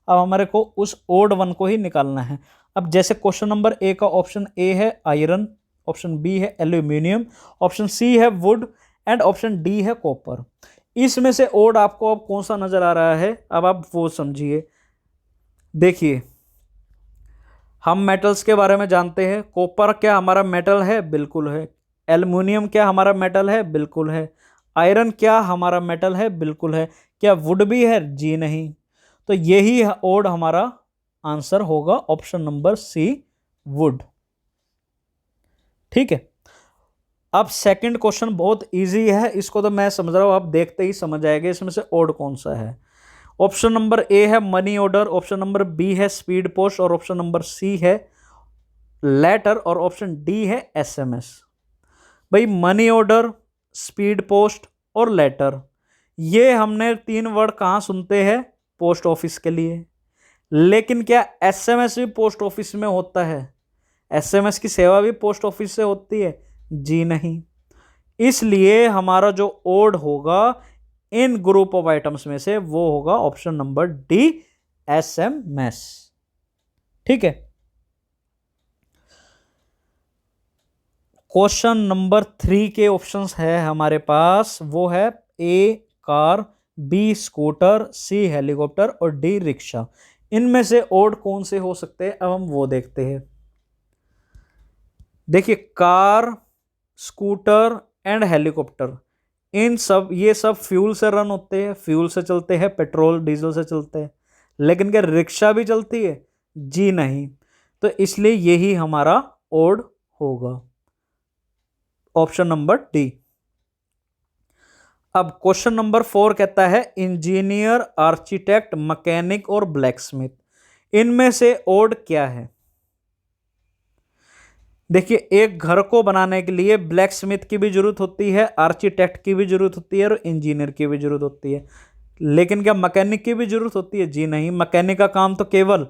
अब हमारे को उस ओड 1 को ही निकालना है। अब जैसे क्वेश्चन नंबर ए का ऑप्शन ए है आयरन, ऑप्शन बी है एल्यूमिनियम, ऑप्शन सी है वुड एंड ऑप्शन डी है कॉपर। इसमें से ओड आपको अब कौन सा नजर आ रहा है, अब आप वो समझिए। देखिए हम मेटल्स के बारे में जानते हैं, कॉपर क्या हमारा मेटल है? बिल्कुल है। एल्युमिनियम क्या हमारा मेटल है? बिल्कुल है। आयरन क्या हमारा मेटल है? बिल्कुल है। क्या वुड भी है? जी नहीं। तो यही ओड हमारा आंसर होगा, ऑप्शन नंबर सी वुड। ठीक है, अब सेकंड क्वेश्चन बहुत इजी है, इसको तो मैं समझ रहा हूं आप देखते ही समझ जाएंगे इसमें से ओड कौन सा है। ऑप्शन नंबर ए है money order, option number B है स्पीड पोस्ट और ऑप्शन नंबर सी है लेटर और ऑप्शन डी है एसएमएस। भाई मनी ऑर्डर, स्पीड पोस्ट और लेटर, ये हमने 3 वर्ड कहाँ सुनते हैं? पोस्ट ऑफिस के लिए। लेकिन क्या एसएमएस भी पोस्ट ऑफिस में होता है? एसएमएस की सेवा भी पोस्ट ऑफिस से होती है? जी नहीं। इसलिए हमारा जो ओड होगा इन ग्रुप ऑफ आइटम्स में से वो होगा ऑप्शन नंबर डी एसएमएस। ठीक है, क्वेश्चन नंबर 3 के ऑप्शंस है हमारे पास, वो है ए कार, बी स्कूटर, सी हेलीकॉप्टर और डी रिक्शा। इनमें से ओड कौन से हो सकते हैं, अब हम वो देखते हैं। देखिए कार, स्कूटर एंड हेलीकॉप्टर, इन सब ये सब फ्यूल से रन होते हैं, फ्यूल से चलते हैं, पेट्रोल डीजल से चलते हैं। लेकिन क्या रिक्शा भी चलती है? जी नहीं। तो इसलिए यही हमारा ओड होगा, ऑप्शन नंबर डी। अब क्वेश्चन नंबर 4 कहता है इंजीनियर, आर्किटेक्ट, मैकेनिक और ब्लैकस्मिथ, इनमें से ओड क्या है? देखिए एक घर को बनाने के लिए ब्लैक स्मिथ की भी जरूरत होती है, आर्किटेक्ट की भी जरूरत होती है और इंजीनियर की भी जरूरत होती है। लेकिन क्या मैकेनिक की भी जरूरत होती है? जी नहीं। मैकेनिक का काम तो केवल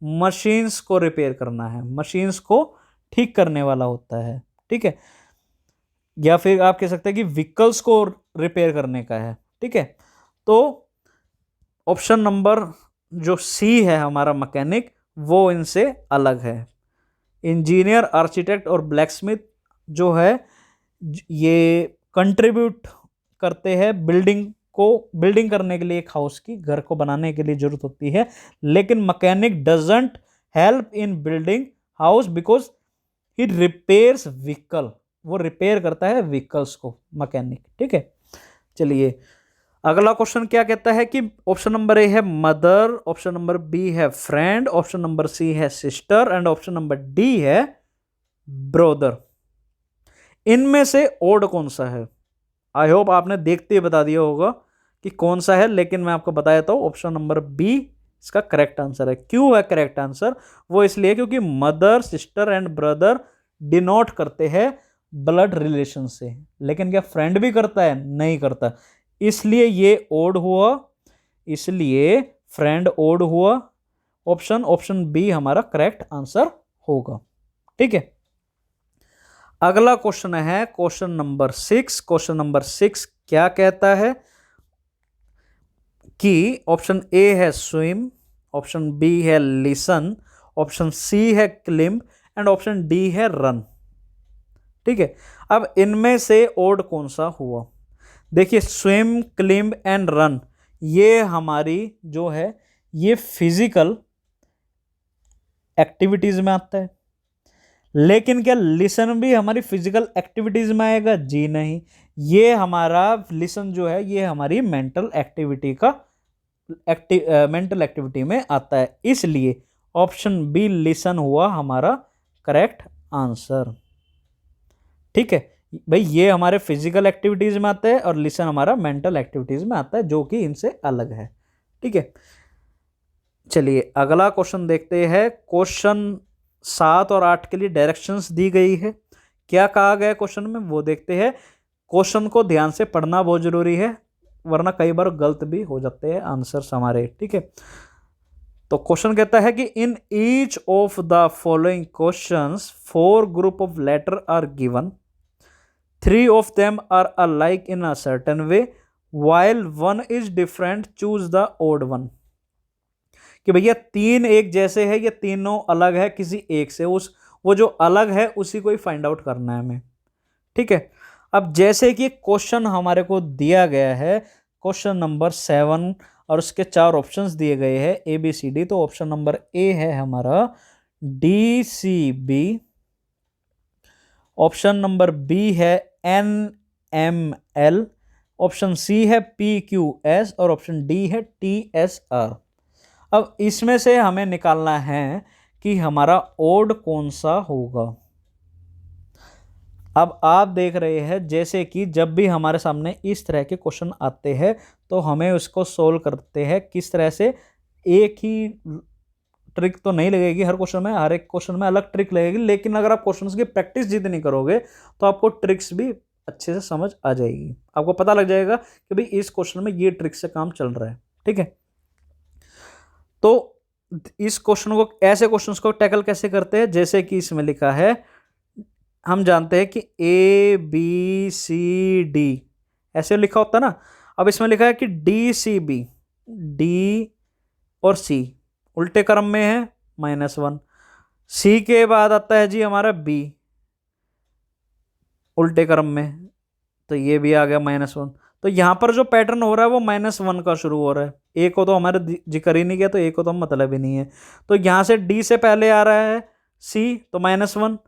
मशीन्स को रिपेयर करना है, मशीन्स को ठीक करने वाला होता है। ठीक है, या फिर आप कह सकते हैं कि व्हीकल्स को रिपेयर करने का है। ठीक है, तो ऑप्शन नंबर जो सी है हमारा मैकेनिक, वो इनसे अलग है। इंजीनियर, आर्किटेक्ट और ब्लैकस्मिथ जो है ये कंट्रीब्यूट करते हैं बिल्डिंग करने के लिए, एक हाउस की, घर को बनाने के लिए जरूरत होती है। लेकिन mechanic doesn't help in building house because he repairs vehicle, वो रिपेयर करता है व्हीकल्स को मैकेनिक। ठीक है, चलिए अगला क्वेश्चन क्या कहता है कि ऑप्शन नंबर ए है मदर, ऑप्शन नंबर बी है फ्रेंड, ऑप्शन नंबर सी है sister and option number D है ब्रदर। इनमें से ओड कौन सा है? आई होप आपने देखते ही बता दिया होगा कि कौन सा है, लेकिन मैं आपको बता देता हूं ऑप्शन नंबर बी इसका करेक्ट आंसर है। क्यों है करेक्ट आंसर? वो इसलिए क्योंकि mother, sister and brother denote करते हैं ब्लड रिलेशन से, लेकिन क्या फ्रेंड भी करता है? नहीं करता। इसलिए ये ओड हुआ, इसलिए फ्रेंड ओड हुआ। ऑप्शन बी हमारा करेक्ट आंसर होगा। ठीक है, अगला क्वेश्चन है क्वेश्चन नंबर 6। क्वेश्चन नंबर 6 क्या कहता है कि ऑप्शन ए है स्विम, ऑप्शन बी है लिसन, ऑप्शन सी है क्लिम्ब एंड ऑप्शन डी है रन। ठीक है, अब इनमें से ओड कौन सा हुआ? देखिए स्विम, क्लिम्ब एंड रन ये हमारी जो है ये फिजिकल एक्टिविटीज में आता है। लेकिन क्या लिसन भी हमारी फिजिकल एक्टिविटीज में आएगा? जी नहीं, ये हमारा लिसन जो है ये हमारी मेंटल एक्टिविटी का मेंटल एक्टिविटी में आता है। इसलिए ऑप्शन बी लिसन हुआ हमारा करेक्ट आंसर। ठीक है भाई, ये हमारे फिजिकल एक्टिविटीज में आता है और लिसन हमारा मेंटल एक्टिविटीज में आता है, जो कि इनसे अलग है। ठीक है, चलिए अगला क्वेश्चन देखते हैं। क्वेश्चन 7 और 8 के लिए डायरेक्शंस दी गई है। क्या कहा गया क्वेश्चन में वो देखते हैं। क्वेश्चन को ध्यान से पढ़ना बहुत जरूरी है, वरना कई बार गलत भी हो जाते हैं आंसर्स हमारे। ठीक है, तो क्वेश्चन कहता है कि in each of the following questions 4 group of letter are given, 3 of them are alike in a certain way while one is different, choose the odd one। कि भैया 3 एक जैसे है, ये तीनों अलग है किसी एक से, वो जो अलग है उसी को ही फाइंड आउट करना है हमें। ठीक है, अब जैसे कि क्वेश्चन हमारे को दिया गया है क्वेश्चन नंबर 7 और उसके 4 ऑप्शंस दिए गए हैं ए बी सी डी। तो ऑप्शन नंबर ए है हमारा D C B, option number B है N M L, option C है पी क्यू एस और ऑप्शन डी है टी एस आर। अब इसमें से हमें निकालना है कि हमारा ओड कौन सा होगा। अब आप देख रहे हैं जैसे कि जब भी हमारे सामने इस तरह के क्वेश्चन आते हैं तो हमें उसको सोल्व करते हैं किस तरह से। एक ही ट्रिक तो नहीं लगेगी हर क्वेश्चन में, हर एक क्वेश्चन में अलग ट्रिक लगेगी, लेकिन अगर आप क्वेश्चंस की प्रैक्टिस जितनी करोगे तो आपको ट्रिक्स भी अच्छे से समझ आ जाएगी। आपको पता लग जाएगा कि भाई इस क्वेश्चन में ये ट्रिक से काम चल रहा है। ठीक है, तो इस क्वेश्चन को, ऐसे क्वेश्चंस को टैकल कैसे करते हैं, जैसे कि इसमें लिखा है, हम जानते हैं कि ए बी सी डी ऐसे लिखा होता है ना। अब इसमें लिखा है कि डी सी बी, डी और सी उल्टे क्रम में है -1, सी के बाद आता है जी हमारा बी उल्टे क्रम में, तो ये भी आ गया -1। तो यहाँ पर जो पैटर्न हो रहा है वो -1 का शुरू हो रहा है। ए को तो हमारे जिक्र ही नहीं किया, तो ए को तो मतलब ही नहीं है। तो यहाँ से डी से पहले आ रहा है सी, तो -1,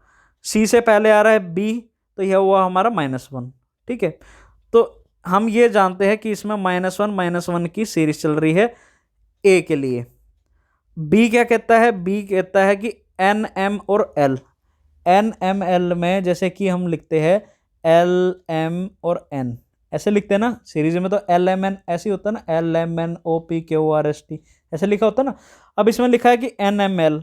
सी से पहले आ रहा है बी, तो यह हुआ हमारा -1। ठीक है, तो हम ये जानते हैं कि इसमें -1 की सीरीज चल रही है ए के लिए। बी क्या कहता है? बी कहता है कि एन एम और एल, एन एम एल में जैसे कि हम लिखते हैं एल एम और एन, ऐसे लिखते हैं ना सीरीज में, तो एल एम एन ऐसे होता है ना, L M N O P Q R S T ऐसे लिखा होता है ना। अब इसमें लिखा है कि एन एम एल,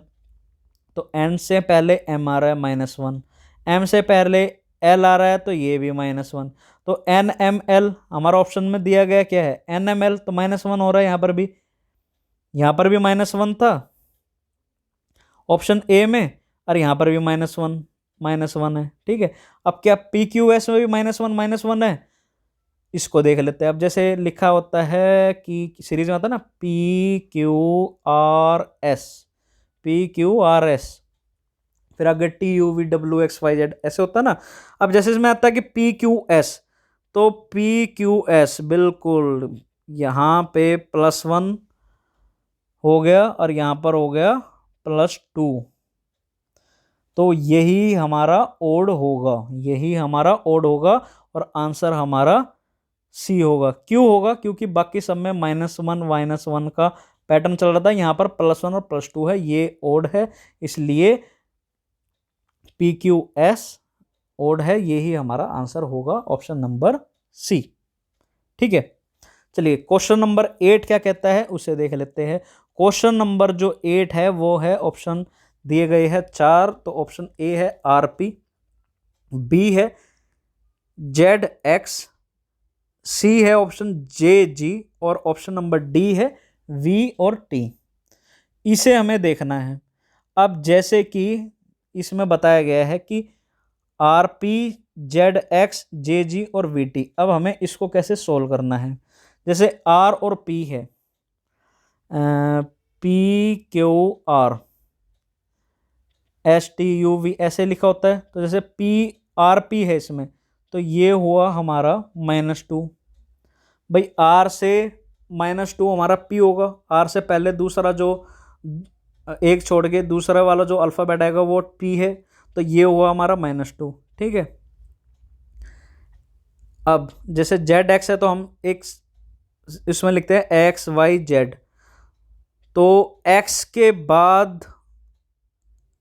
तो एन से पहले एम आ रहा है -1, एम से पहले एल आ रहा है तो ये भी -1, तो एन एम एल हमारा ऑप्शन में दिया गया क्या है एन एम एल, तो -1 हो रहा है। यहाँ पर भी -1 था ऑप्शन ए में, और यहाँ पर भी -1 है। ठीक है, अब क्या पी क्यू एस में भी -1 है, इसको देख लेते हैं। अब जैसे लिखा होता है कि सीरीज में आता है ना P Q R S, P Q R S, फिर आगे T U V W X Y Z ऐसे होता है ना। अब जैसे इसमें आता है कि पी क्यू एस, तो पी क्यू एस बिल्कुल यहाँ पे +1 हो गया और यहाँ पर हो गया +2, तो यही हमारा ओड होगा, यही हमारा ओड होगा और आंसर हमारा सी होगा। क्यों होगा? क्योंकि बाकी सब में -1 का पैटर्न चल रहा था, यहाँ पर +1 और +2 है, ये ओड है, इसलिए पी क्यू एस ओड है, यही हमारा आंसर होगा ऑप्शन नंबर सी। ठीक है, चलिए क्वेश्चन नंबर 8 क्या कहता है उसे देख लेते हैं। क्वेश्चन नंबर जो 8 है वो है, ऑप्शन दिए गए हैं 4, तो ऑप्शन ए है RP, बी है ZX, सी है ऑप्शन JG और ऑप्शन नंबर डी है V और T। इसे हमें देखना है। अब जैसे कि इसमें बताया गया है कि आर पी, जेड एक्स, जे जी और वी टी। अब हमें इसको कैसे सोल्व करना है? जैसे आर और पी है, P Q R, S T U V ऐसे लिखा होता है। तो जैसे पी आर पी है इसमें, तो ये हुआ हमारा -2। भाई आर से -2 हमारा पी होगा। आर से पहले दूसरा जो एक छोड़ के दूसरा वाला जो अल्फाबेट आएगा वो पी है, तो ये हुआ हमारा -2। ठीक है। अब जैसे जेड एक्स है तो हम एक इसमें लिखते हैं एक्स वाई जेड। तो एक्स के बाद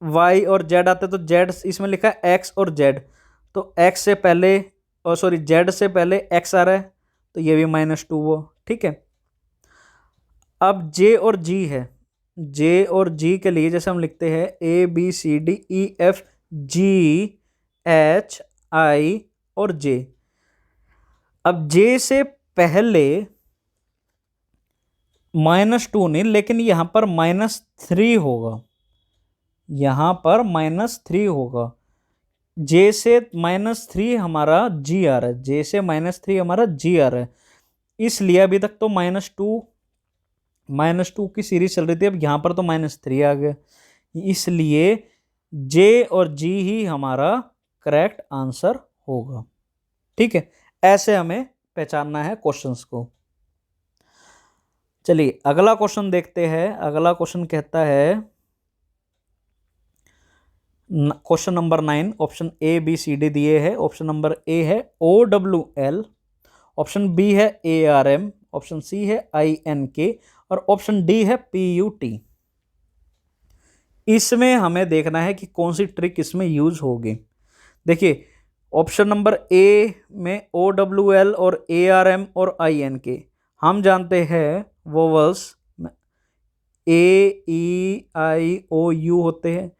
वाई और जेड आते हैं, तो जेड इसमें लिखा है एक्स और जेड। तो एक्स से पहले, और सॉरी जेड से पहले एक्स आ रहा है, तो ये भी -2 वो। ठीक है। अब जे और जी है। जे और जी के लिए जैसे हम लिखते हैं A B C D E F G H I और जे। अब जे से पहले -2 नहीं, लेकिन यहां पर -3 होगा। यहां पर -3 होगा। जे से -3 हमारा जी आ रहा है, जे से -3 हमारा जी आ रहा है। इसलिए अभी तक तो -2 की सीरीज चल रही थी, अब यहां पर तो -3 आ गया। इसलिए जे और जी ही हमारा करेक्ट आंसर होगा। ठीक है। ऐसे हमें पहचानना है क्वेश्चंस को। चलिए अगला क्वेश्चन देखते हैं। अगला क्वेश्चन कहता है, question number 9, option A B C D दिए है। ऑप्शन नंबर ए है OWL, ऑप्शन बी है ARM, ऑप्शन सी है INK और ऑप्शन डी है PUT। इसमें हमें देखना है कि कौन सी ट्रिक इसमें यूज होगी। देखिए ऑप्शन नंबर ए में OWL और ARM और INK हम जानते हैं वोवल्स AEIOU होते हैं।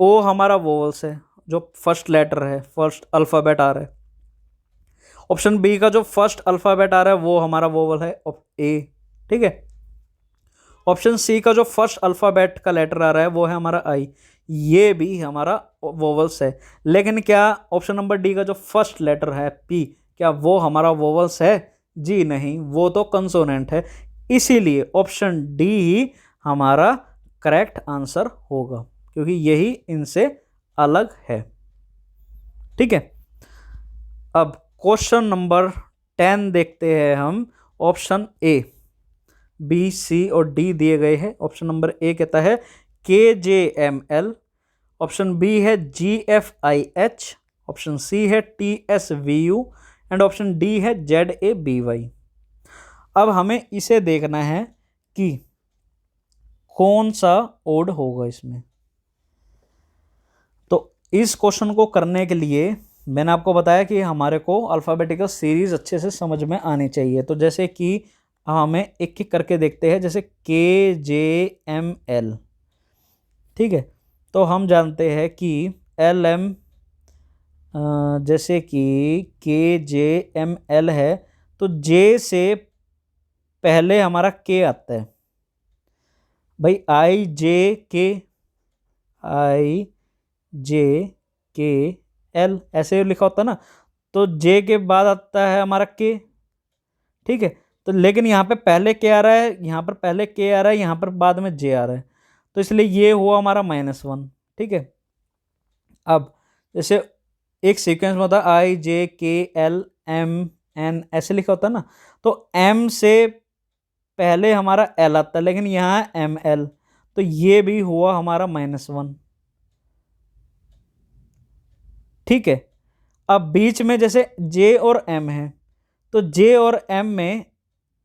ओ हमारा वोवल्स है, जो फर्स्ट लेटर है, फर्स्ट अल्फाबेट आ रहा है। ऑप्शन बी का जो फर्स्ट अल्फाबेट आ रहा है वो हमारा वोवल है ए। ठीक है। ऑप्शन सी का जो फर्स्ट अल्फाबेट का लेटर आ रहा है वो है हमारा आई, ये भी हमारा वोवल्स है। लेकिन क्या ऑप्शन नंबर डी का जो फर्स्ट लेटर है पी, क्या वो हमारा वोवल्स है? जी नहीं, वो तो कंसोनेंट है। इसीलिए ऑप्शन डी ही हमारा करेक्ट आंसर होगा, क्योंकि यही इनसे अलग है। ठीक है। अब क्वेश्चन नंबर 10 देखते हैं हम। ऑप्शन ए, बी सी और डी दिए गए हैं। ऑप्शन नंबर ए कहता है KJML, ऑप्शन बी है GFIH, ऑप्शन सी है TSVU एंड ऑप्शन डी है ZABY। अब हमें इसे देखना है कि कौन सा ओड होगा इसमें। तो इस क्वेश्चन को करने के लिए मैंने आपको बताया कि हमारे को अल्फ़ाबेटिकल सीरीज अच्छे से समझ में आनी चाहिए। तो जैसे कि हमें एक एक करके देखते हैं। जैसे KJML, ठीक है। तो हम जानते हैं कि LM, जैसे कि KJML है, तो J से पहले हमारा K आता है। भाई IJKL ऐसे लिखा होता है ना। तो J के बाद आता है हमारा K। ठीक है। तो लेकिन यहाँ पे पहले K आ रहा है, यहाँ पर पहले K आ रहा है, यहाँ पर बाद में J आ रहा है, तो इसलिए ये हुआ हमारा -1। ठीक है। अब जैसे एक सीक्वेंस में होता है IJKLMN ऐसे लिखा होता है ना। तो M से पहले हमारा L आता है, लेकिन यहाँ है ML, तो ये भी हुआ हमारा -1। ठीक है। अब बीच में जैसे J और M है, तो J और M में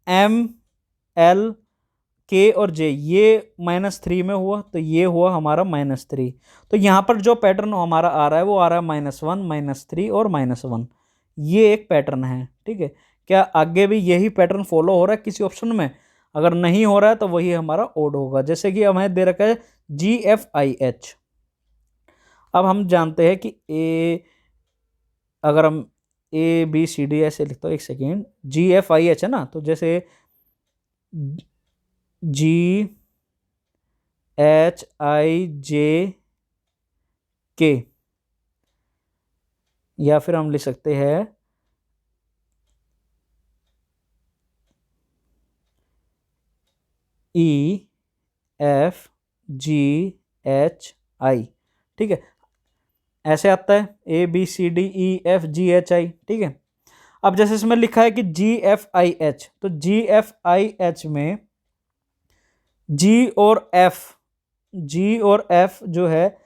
M L K और J ये -3 में हुआ, तो ये हुआ हमारा -3। तो यहाँ पर जो पैटर्न हमारा आ रहा है वो आ रहा है -1 -3 और -1। ये एक पैटर्न है। ठीक है। क्या आगे भी यही पैटर्न फॉलो हो रहा है किसी ऑप्शन में? अगर नहीं हो रहा है तो वही हमारा ओड होगा। जैसे कि हमें दे रखा है GFIH। अब हम जानते हैं कि अगर हम ABCD ऐसे लिखते हो, एक सेकेंड, GFIH है ना, तो जैसे GHIJK, या फिर हम लिख सकते हैं EFGHI। ठीक है, ऐसे आता है ABCDEFGHI। ठीक है, अब जैसे इसमें लिखा है कि GFIH, तो GFIH में G और F, G और F जो है,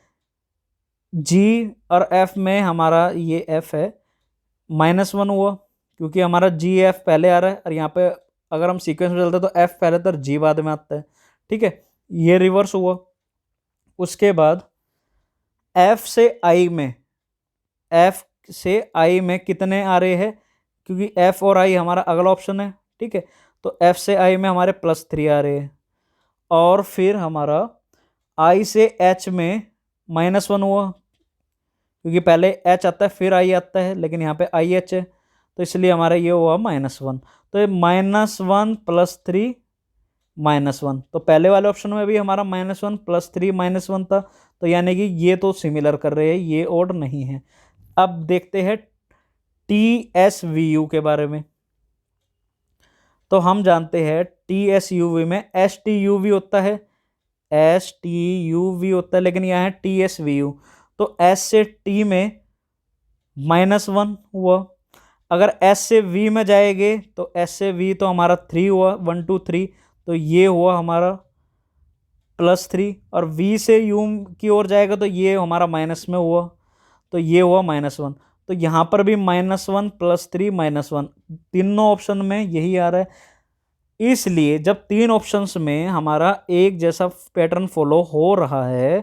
G और F में हमारा ये F है -1 हुआ, क्योंकि हमारा GF पहले आ रहा है, और यहाँ पे अगर हम सीक्वेंस में चलते हैं तो F पहले तो G बाद में आता है। ठीक है, ये रिवर्स हुआ। उसके बाद F से I में, F से I में कितने आ रहे हैं, क्योंकि F और I हमारा अगला ऑप्शन है। ठीक है, तो F से I में हमारे +3 आ रहे हैं, और फिर हमारा I से H में -1 हुआ, क्योंकि पहले H आता है फिर I आता है, लेकिन यहाँ पे IH है, तो इसलिए हमारा ये हुआ -1। तो ये -1 +3 -1, तो पहले वाले ऑप्शन में भी हमारा -1 +3 -1 था, तो यानी कि ये तो सिमिलर कर रहे हैं, ये ओड नहीं है। अब देखते हैं TSVU के बारे में। तो हम जानते हैं TSUV में STUV होता है, STUV होता है, लेकिन यहाँ है TSVU। तो S से T में -1 हुआ, अगर S से V में जाएंगे तो S से V तो हमारा 3 हुआ, 1 2 3, तो ये हुआ हमारा +3, और V से U की ओर जाएगा तो ये हमारा माइनस में हुआ, तो ये हुआ -1। तो यहाँ पर भी -1 +3 -1, तीनों ऑप्शन में यही आ रहा है। इसलिए जब तीन ऑप्शंस में हमारा एक जैसा पैटर्न फॉलो हो रहा है,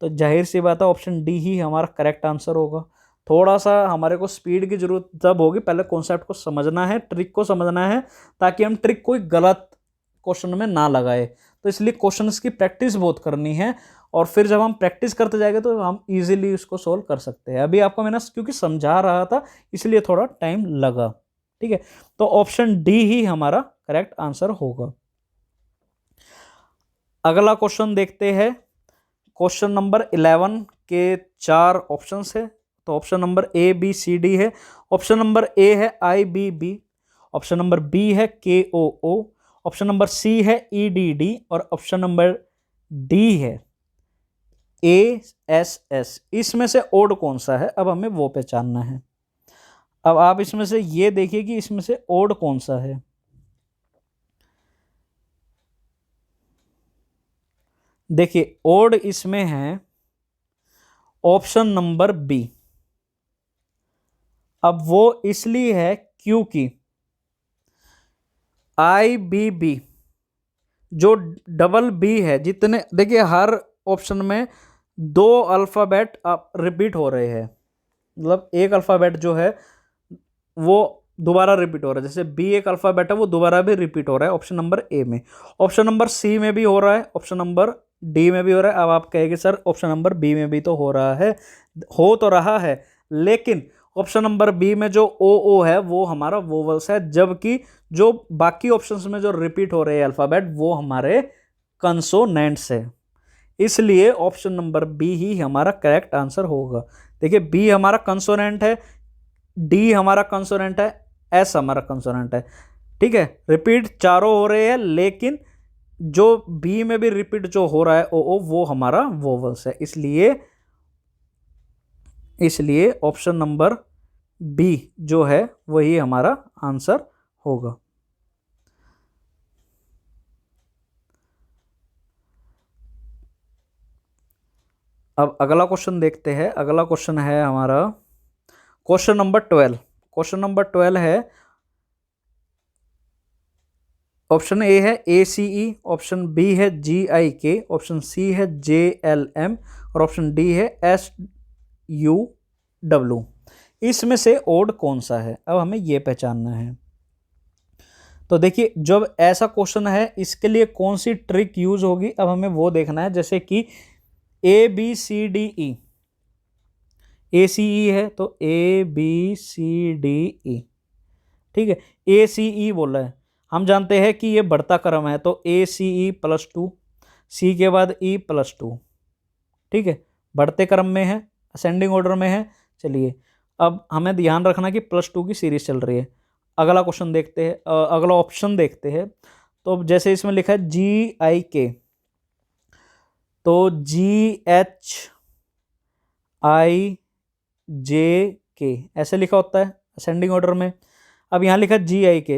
तो जाहिर सी बात है ऑप्शन डी ही हमारा करेक्ट आंसर होगा। थोड़ा सा हमारे को स्पीड की जरूरत तब होगी, पहले कॉन्सेप्ट को समझना है, ट्रिक को समझना है, ताकि हम ट्रिक कोई गलत क्वेश्चन में ना लगाए। तो इसलिए क्वेश्चंस की प्रैक्टिस बहुत करनी है, और फिर जब हम प्रैक्टिस करते जाएंगे तो हम इजीली उसको सोल्व कर सकते हैं। अभी आपको मैंने क्योंकि समझा रहा था इसलिए थोड़ा टाइम लगा। ठीक है, तो ऑप्शन डी ही हमारा करेक्ट आंसर होगा। अगला क्वेश्चन देखते हैं। क्वेश्चन नंबर 11 के 4 ऑप्शंस है, तो ऑप्शन नंबर ABCD है, ऑप्शन नंबर A है IBB, ऑप्शन नंबर B है KOO, ऑप्शन नंबर C है EDD, और ऑप्शन नंबर D है ASS। इसमें से ओड कौन सा है, अब हमें वो पहचानना है। अब आप इसमें से ये देखिए कि इसमें से ओड कौन सा है। देखिए ओड इसमें है ऑप्शन नंबर B। अब वो इसलिए है क्योंकि IBB जो डबल बी है, जितने देखिए हर ऑप्शन में 2 अल्फ़ाबेट आप रिपीट हो रहे हैं, मतलब एक अल्फ़ाबेट जो है वो दोबारा रिपीट हो रहा है, जैसे बी एक अल्फ़ाबेट है वो दोबारा भी रिपीट हो रहा है ऑप्शन नंबर ए में, ऑप्शन नंबर सी में भी हो रहा है, ऑप्शन नंबर डी में भी हो रहा है। अब आप कहेंगे सर ऑप्शन नंबर बी में भी तो हो रहा है, हो तो रहा है, लेकिन ऑप्शन नंबर बी में जो ओ है वो हमारा वोवल्स है, जबकि जो बाकी ऑप्शंस में जो रिपीट हो रहे हैं अल्फ़ाबेट वो हमारे कंसोनेंट्स है। इसलिए ऑप्शन नंबर बी ही हमारा करेक्ट आंसर होगा। देखिए बी हमारा कंसोनेंट है, डी हमारा कंसोनेंट है, एस हमारा कंसोनेंट है। ठीक है, रिपीट चारों हो रहे हैं, लेकिन जो बी में भी रिपीट जो हो रहा है ओ वो हमारा वोवल्स है, इसलिए ऑप्शन नंबर बी जो है वही हमारा आंसर होगा। अब अगला क्वेश्चन देखते हैं। अगला क्वेश्चन है हमारा क्वेश्चन नंबर 12। क्वेश्चन नंबर 12 है, ऑप्शन ए है ACE, ऑप्शन बी है GIK, ऑप्शन सी है JLM, और ऑप्शन डी है SUW। इसमें से ओड कौन सा है, अब हमें यह पहचानना है। तो देखिए जब ऐसा क्वेश्चन है इसके लिए कौन सी ट्रिक यूज होगी, अब हमें वो देखना है। जैसे कि ABCDE, ACE है तो ABCDE, ठीक है, ACE बोला है, हम जानते हैं कि ये बढ़ता क्रम है, तो ACE +2, C के बाद E +2, ठीक है, बढ़ते क्रम में है, असेंडिंग ऑर्डर में है। चलिए अब हमें ध्यान रखना कि +2 की सीरीज चल रही है। अगला क्वेश्चन देखते हैं, अगला ऑप्शन देखते हैं। तो जैसे इसमें लिखा है GIK, तो GHIJK ऐसे लिखा होता है असेंडिंग ऑर्डर में। अब यहाँ लिखा GIK,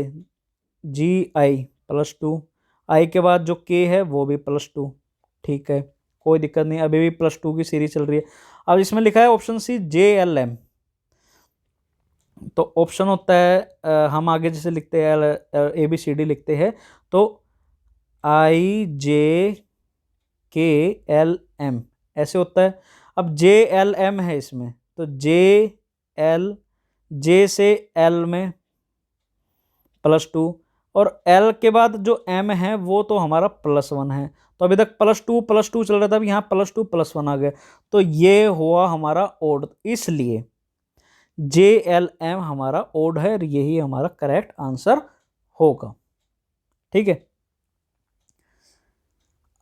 GI +2, आई के बाद जो K है वो भी +2, ठीक है, कोई दिक्कत नहीं, अभी भी +2 की सीरीज चल रही है। अब इसमें लिखा है ऑप्शन सी JLM, तो ऑप्शन होता है हम आगे जैसे लिखते हैं ABCD लिखते हैं, तो IJKLM ऐसे होता है। अब JLM है इसमें, तो J से L में +2, और L के बाद जो M है वो तो हमारा +1 है। तो अभी तक +2 चल रहा था, अब यहाँ +2 +1 आ गया, तो ये हुआ हमारा ओड, इसलिए JLM हमारा ओड है और यही हमारा करेक्ट आंसर होगा। ठीक है,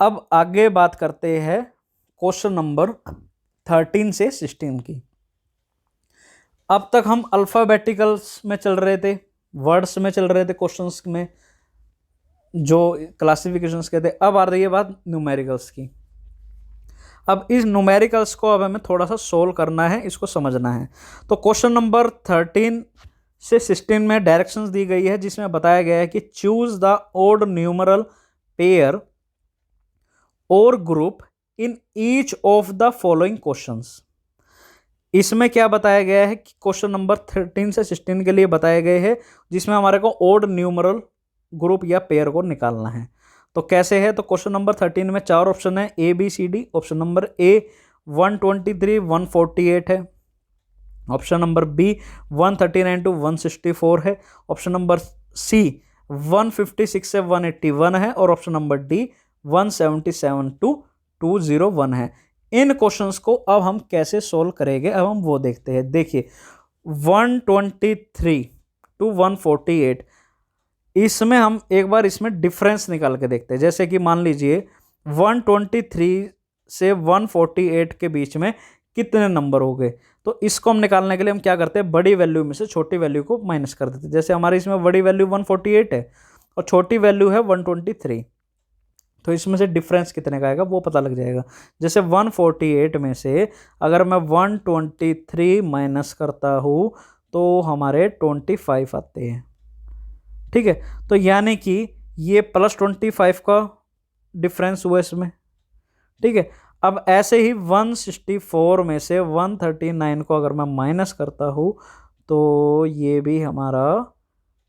अब आगे बात करते हैं क्वेश्चन नंबर 13 से 16 की। अब तक हम अल्फाबेटिकल्स में चल रहे थे, वर्ड्स में चल रहे थे, क्वेश्चंस में जो क्लासिफिकेशंस के थे। अब आ रही है बात न्यूमेरिकल्स की। अब इस न्यूमेरिकल्स को अब हमें थोड़ा सा सोल्व करना है, इसको समझना है। तो क्वेश्चन नंबर 13 से 16 में डायरेक्शंस दी गई है, जिसमें बताया गया है कि choose the odd numeral pair और group in each of the following questions. इसमें क्या बताया गया है कि क्वेश्चन नंबर 13 से 16 के लिए बताए गए हैं, जिसमें हमारे को ओड न्यूमरल ग्रुप या पेयर को निकालना है। तो कैसे है, तो क्वेश्चन नंबर 13 में 4 ऑप्शन है ABCD। ऑप्शन नंबर A 123 148 है, ऑप्शन नंबर B 139 to 164 है, ऑप्शन नंबर C 156 से 181 है, और ऑप्शन नंबर D 177 to 201 है। इन क्वेश्चंस को अब हम कैसे सोल्व करेंगे, अब हम वो देखते हैं। देखिए 123 to 148, इसमें हम एक बार इसमें डिफरेंस निकाल के देखते हैं। जैसे कि मान लीजिए 123 से 148 के बीच में कितने नंबर हो गए, तो इसको हम निकालने के लिए हम क्या करते हैं, बड़ी वैल्यू में से छोटी वैल्यू को माइनस कर देते हैं। जैसे हमारे इसमें बड़ी वैल्यू 148 है और छोटी वैल्यू है 123, तो इसमें से डिफरेंस कितने का आएगा वो पता लग जाएगा। जैसे 148 में से अगर मैं 123 माइनस करता हूँ तो हमारे 25 आते हैं। ठीक है, तो यानी कि ये +25 का डिफरेंस हुआ इसमें। ठीक है, अब ऐसे ही 164 में से 139 को अगर मैं माइनस करता हूँ तो ये भी हमारा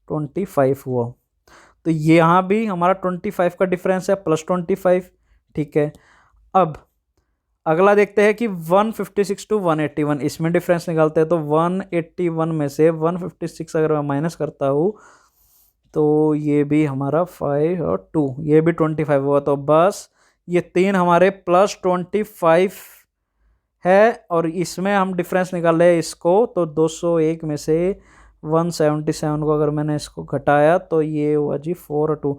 25 हुआ, तो यहाँ भी हमारा 25 का डिफरेंस है +25। ठीक है, अब अगला देखते हैं कि 156 to 181, इसमें डिफरेंस निकालते हैं। तो 181 में से 156 अगर मैं माइनस करता हूँ तो ये भी हमारा 5 और 2, ये भी 25 हुआ। तो बस ये तीन हमारे +25 है, और इसमें हम डिफरेंस निकाल रहे हैं इसको, तो 201 में से 177 को अगर मैंने इसको घटाया तो ये हुआ जी 4 और 2,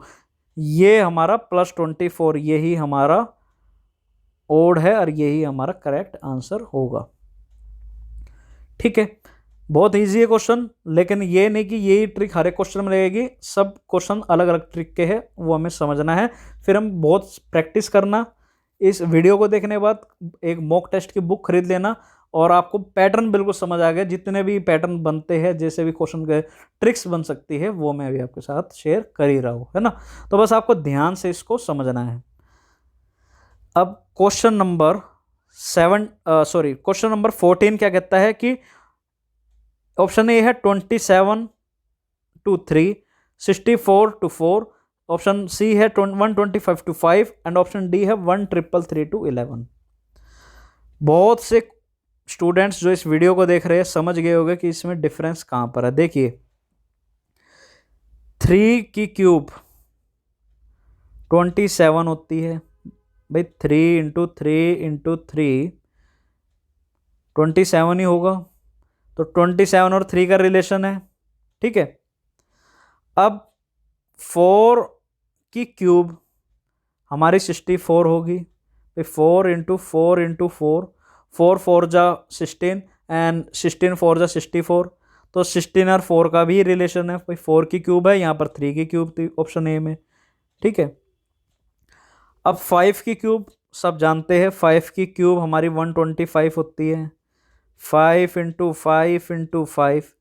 ये हमारा +24, यही हमारा ओड है और यही हमारा करेक्ट आंसर होगा। ठीक है, बहुत इजी है क्वेश्चन, लेकिन ये नहीं कि यही ट्रिक हर एक क्वेश्चन में लगेगी, सब क्वेश्चन अलग अलग ट्रिक के हैं, वो हमें समझना है। फिर हम बहुत प्रैक्टिस करना, इस वीडियो को देखने के बाद एक मॉक टेस्ट की बुक खरीद लेना, और आपको पैटर्न बिल्कुल समझ आ गया। जितने भी पैटर्न बनते हैं, जैसे भी क्वेश्चन के ट्रिक्स बन सकती है, वो मैं अभी आपके साथ शेयर कर ही रहा हूँ, है ना। तो बस आपको ध्यान से इसको समझना है। अब क्वेश्चन नंबर 14 क्या कहता है कि ऑप्शन ए है 27 to 3, 64 to 4, ऑप्शन सी है 125 to 5, एंड ऑप्शन डी है 1333 to 11। बहुत से स्टूडेंट्स जो इस वीडियो को देख रहे हैं समझ गए होंगे कि इसमें डिफरेंस कहां पर है। देखिए 3 की क्यूब 27 होती है भाई, 3 × 3 × 3 27 ही होगा, तो 27 और 3 का रिलेशन है। ठीक है, अब 4 की क्यूब हमारी 64 होगी, 4 × 4 × 4, 4 4 जा 16, एंड 16 4 जा 64, तो 16 और 4 का भी रिलेशन है भाई, 4 की क्यूब है, यहाँ पर 3 की क्यूब थी ऑप्शन ए में, ठीक है। अब 5 की क्यूब सब जानते हैं, 5 की क्यूब हमारी 125 होती है, 5 इंटू 5 इंटू 5,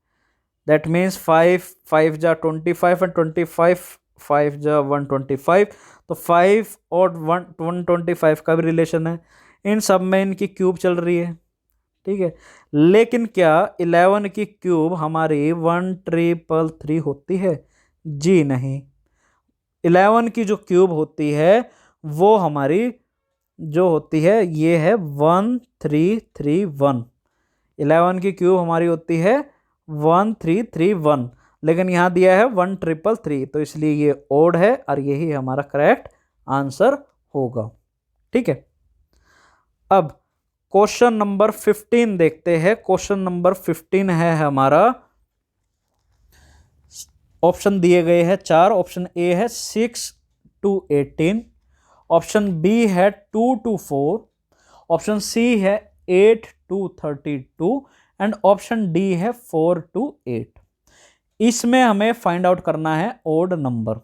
दैट मीन्स 5 5 जा 25 एंड 25 5 जा 125, तो 5 और 125 का भी रिलेशन है, इन सब में इनकी क्यूब चल रही है, ठीक है। लेकिन क्या 11 की क्यूब हमारी 1333 होती है? जी नहीं, 11 की जो क्यूब होती है वो हमारी जो होती है ये है 1331, 11 की क्यूब हमारी होती है 1331, लेकिन यहाँ दिया है 1333, तो इसलिए ये ओड है और यही हमारा करेक्ट आंसर होगा, ठीक है। अब क्वेश्चन नंबर 15 देखते हैं। क्वेश्चन नंबर 15 है हमारा, ऑप्शन दिए गए हैं 4, ऑप्शन ए है 6 to 18, ऑप्शन बी है 2 to 4, ऑप्शन सी है 8 to 32 एंड ऑप्शन डी है 4 to 8। इसमें हमें फाइंड आउट करना है ओड नंबर।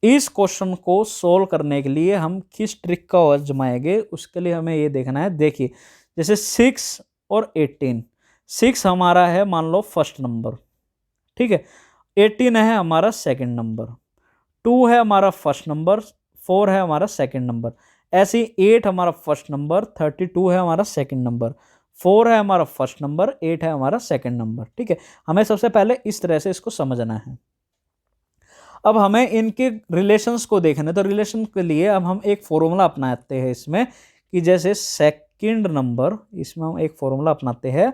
इस क्वेश्चन को सोल्व करने के लिए हम किस ट्रिक का आजमाएंगे, उसके लिए हमें ये देखना है। देखिए जैसे 6 और 18, 6 हमारा है मान लो फर्स्ट नंबर, ठीक है, 18 है हमारा सेकंड नंबर, 2 है हमारा फर्स्ट नंबर, 4 है हमारा सेकंड नंबर, ऐसे ही 8 हमारा फर्स्ट नंबर, 32 है हमारा सेकंड नंबर, 4 है हमारा फर्स्ट नंबर, 8 है हमारा सेकंड नंबर, ठीक है। हमें सबसे पहले इस तरह से इसको समझना है। अब हमें इनके रिलेशंस को देखना है, तो रिलेशन के लिए अब हम एक फॉर्मूला अपनाते हैं इसमें, कि जैसे सेकंड नंबर, इसमें हम एक फॉर्मूला अपनाते हैं,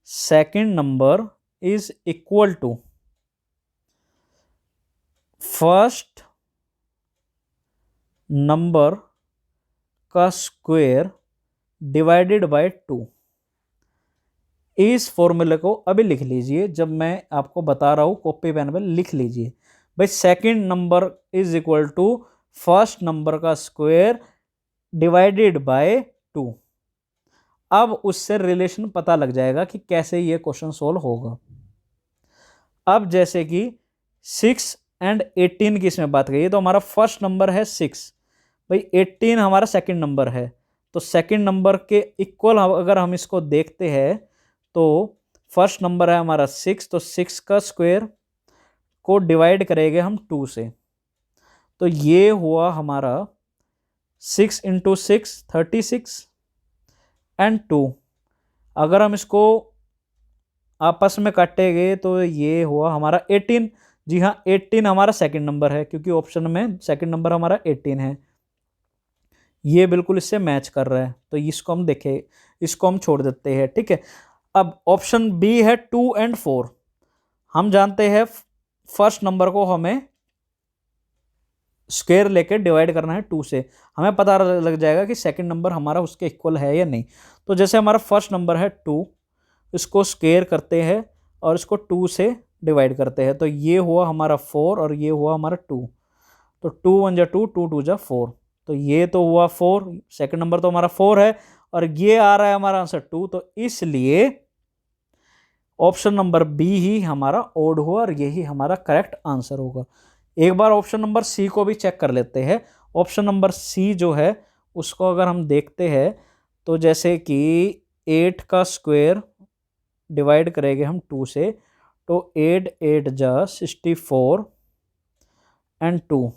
second number is equal to first number का स्क्वायर डिवाइडेड बाय 2। इस फॉर्मूले को अभी लिख लीजिए, जब मैं आपको बता रहा हूं कॉपी पेन पे लिख लीजिए भाई, second number is equal to first number का स्क्वायर डिवाइडेड बाय 2। अब उससे रिलेशन पता लग जाएगा कि कैसे ये क्वेश्चन सोल्व होगा। अब जैसे कि 6 एंड 18 की इसमें बात करिए, तो हमारा फर्स्ट नंबर है 6 भाई, 18 हमारा सेकंड नंबर है, तो सेकंड नंबर के इक्वल अगर हम इसको देखते हैं तो फर्स्ट नंबर है हमारा 6, तो 6 का स्क्वायर को डिवाइड करेंगे हम 2 से, तो ये हुआ हमारा 6 इंटू 6 36 एंड 2। अगर हम इसको आपस में काटेंगे तो ये हुआ हमारा 18। जी हाँ, 18 हमारा सेकंड नंबर है, क्योंकि ऑप्शन में सेकंड नंबर हमारा 18 है, ये बिल्कुल इससे मैच कर रहा है, तो इसको हम देखें, इसको हम छोड़ देते हैं, ठीक है। अब ऑप्शन बी है 2 एंड 4। हम जानते हैं फर्स्ट नंबर को हमें स्क्वायर लेके डिवाइड करना है 2 से, हमें पता लग जाएगा कि सेकंड नंबर हमारा उसके इक्वल है या नहीं। तो जैसे हमारा फर्स्ट नंबर है 2, इसको स्क्वायर करते हैं और इसको 2 से डिवाइड करते हैं, तो ये हुआ हमारा 4 और ये हुआ हमारा 2, तो 2 1 जा 2, 2 2 जा 4, तो ये तो हुआ 4, सेकंड नंबर तो हमारा 4 है और ये आ रहा है हमारा आंसर 2, तो इसलिए ऑप्शन नंबर बी ही हमारा ओड हुआ और यही हमारा करेक्ट आंसर होगा। एक बार ऑप्शन नंबर सी को भी चेक कर लेते हैं। ऑप्शन नंबर सी जो है उसको अगर हम देखते हैं, तो जैसे कि 8 का स्क्वायर डिवाइड करेंगे हम 2 से, तो 8 8 जा 64 एंड 2,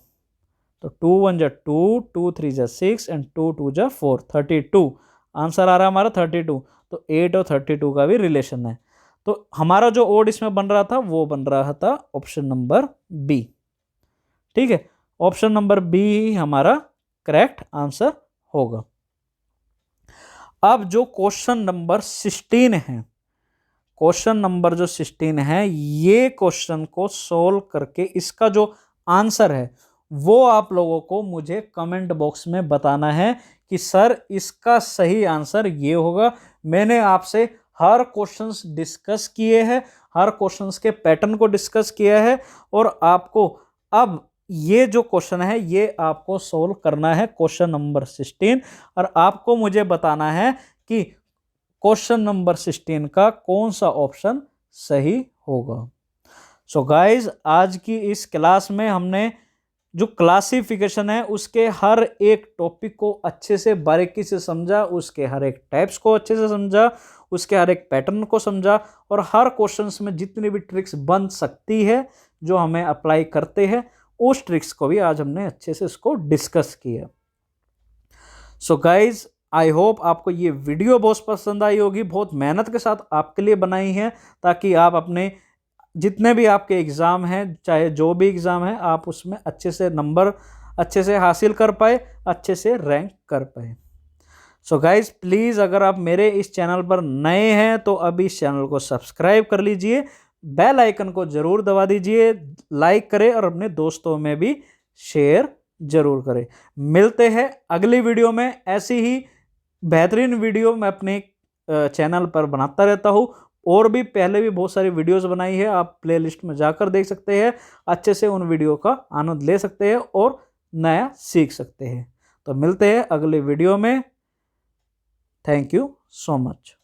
तो 2 1 जा 2, 2 3 जा 6 एंड 2 2 जा 4, 32 आंसर आ रहा है हमारा 32। तो 8 और 32 का भी रिलेशन है, तो हमारा जो ओड इसमें बन रहा था वो बन रहा था ऑप्शन नंबर बी, ठीक है। ऑप्शन नंबर बी हमारा करेक्ट आंसर होगा। अब जो क्वेश्चन नंबर 16 है, क्वेश्चन नंबर जो 16 है, ये क्वेश्चन को सोल्व करके इसका जो आंसर है वो आप लोगों को मुझे कमेंट बॉक्स में बताना है कि सर इसका सही आंसर ये होगा। मैंने आपसे हर क्वेश्चंस डिस्कस किए हैं, हर क्वेश्चंस के पैटर्न को डिस्कस किया है, और आपको अब ये जो क्वेश्चन है ये आपको सोल्व करना है, क्वेश्चन नंबर 16, और आपको मुझे बताना है कि क्वेश्चन नंबर 16 का कौन सा ऑप्शन सही होगा। सो गाइज, आज की इस क्लास में हमने जो क्लासिफिकेशन है उसके हर एक टॉपिक को अच्छे से बारीकी से समझा, उसके हर एक टाइप्स को अच्छे से समझा, उसके हर एक पैटर्न को समझा, और हर क्वेश्चंस में जितनी भी ट्रिक्स बन सकती है जो हमें अप्लाई करते हैं उस ट्रिक्स को भी आज हमने अच्छे से इसको डिस्कस किया। सो गाइज, आई होप आपको ये वीडियो बहुत पसंद आई होगी। बहुत मेहनत के साथ आपके लिए बनाई है ताकि आप अपने जितने भी आपके एग्ज़ाम हैं, चाहे जो भी एग्ज़ाम है, आप उसमें अच्छे से नंबर अच्छे से हासिल कर पाए, अच्छे से रैंक कर पाए। सो गाइज, प्लीज़ अगर आप मेरे इस चैनल पर नए हैं तो अभी इस चैनल को सब्सक्राइब कर लीजिए, बेल आइकन को ज़रूर दबा दीजिए, लाइक करें और अपने दोस्तों में भी शेयर ज़रूर करें। मिलते हैं अगली वीडियो में। ऐसी ही बेहतरीन वीडियो मैं अपने चैनल पर बनाता रहता हूँ, और भी पहले भी बहुत सारी वीडियोस बनाई है, आप प्लेलिस्ट में जाकर देख सकते हैं, अच्छे से उन वीडियो का आनंद ले सकते हैं और नया सीख सकते हैं। तो मिलते हैं अगले वीडियो में। Thank you so much.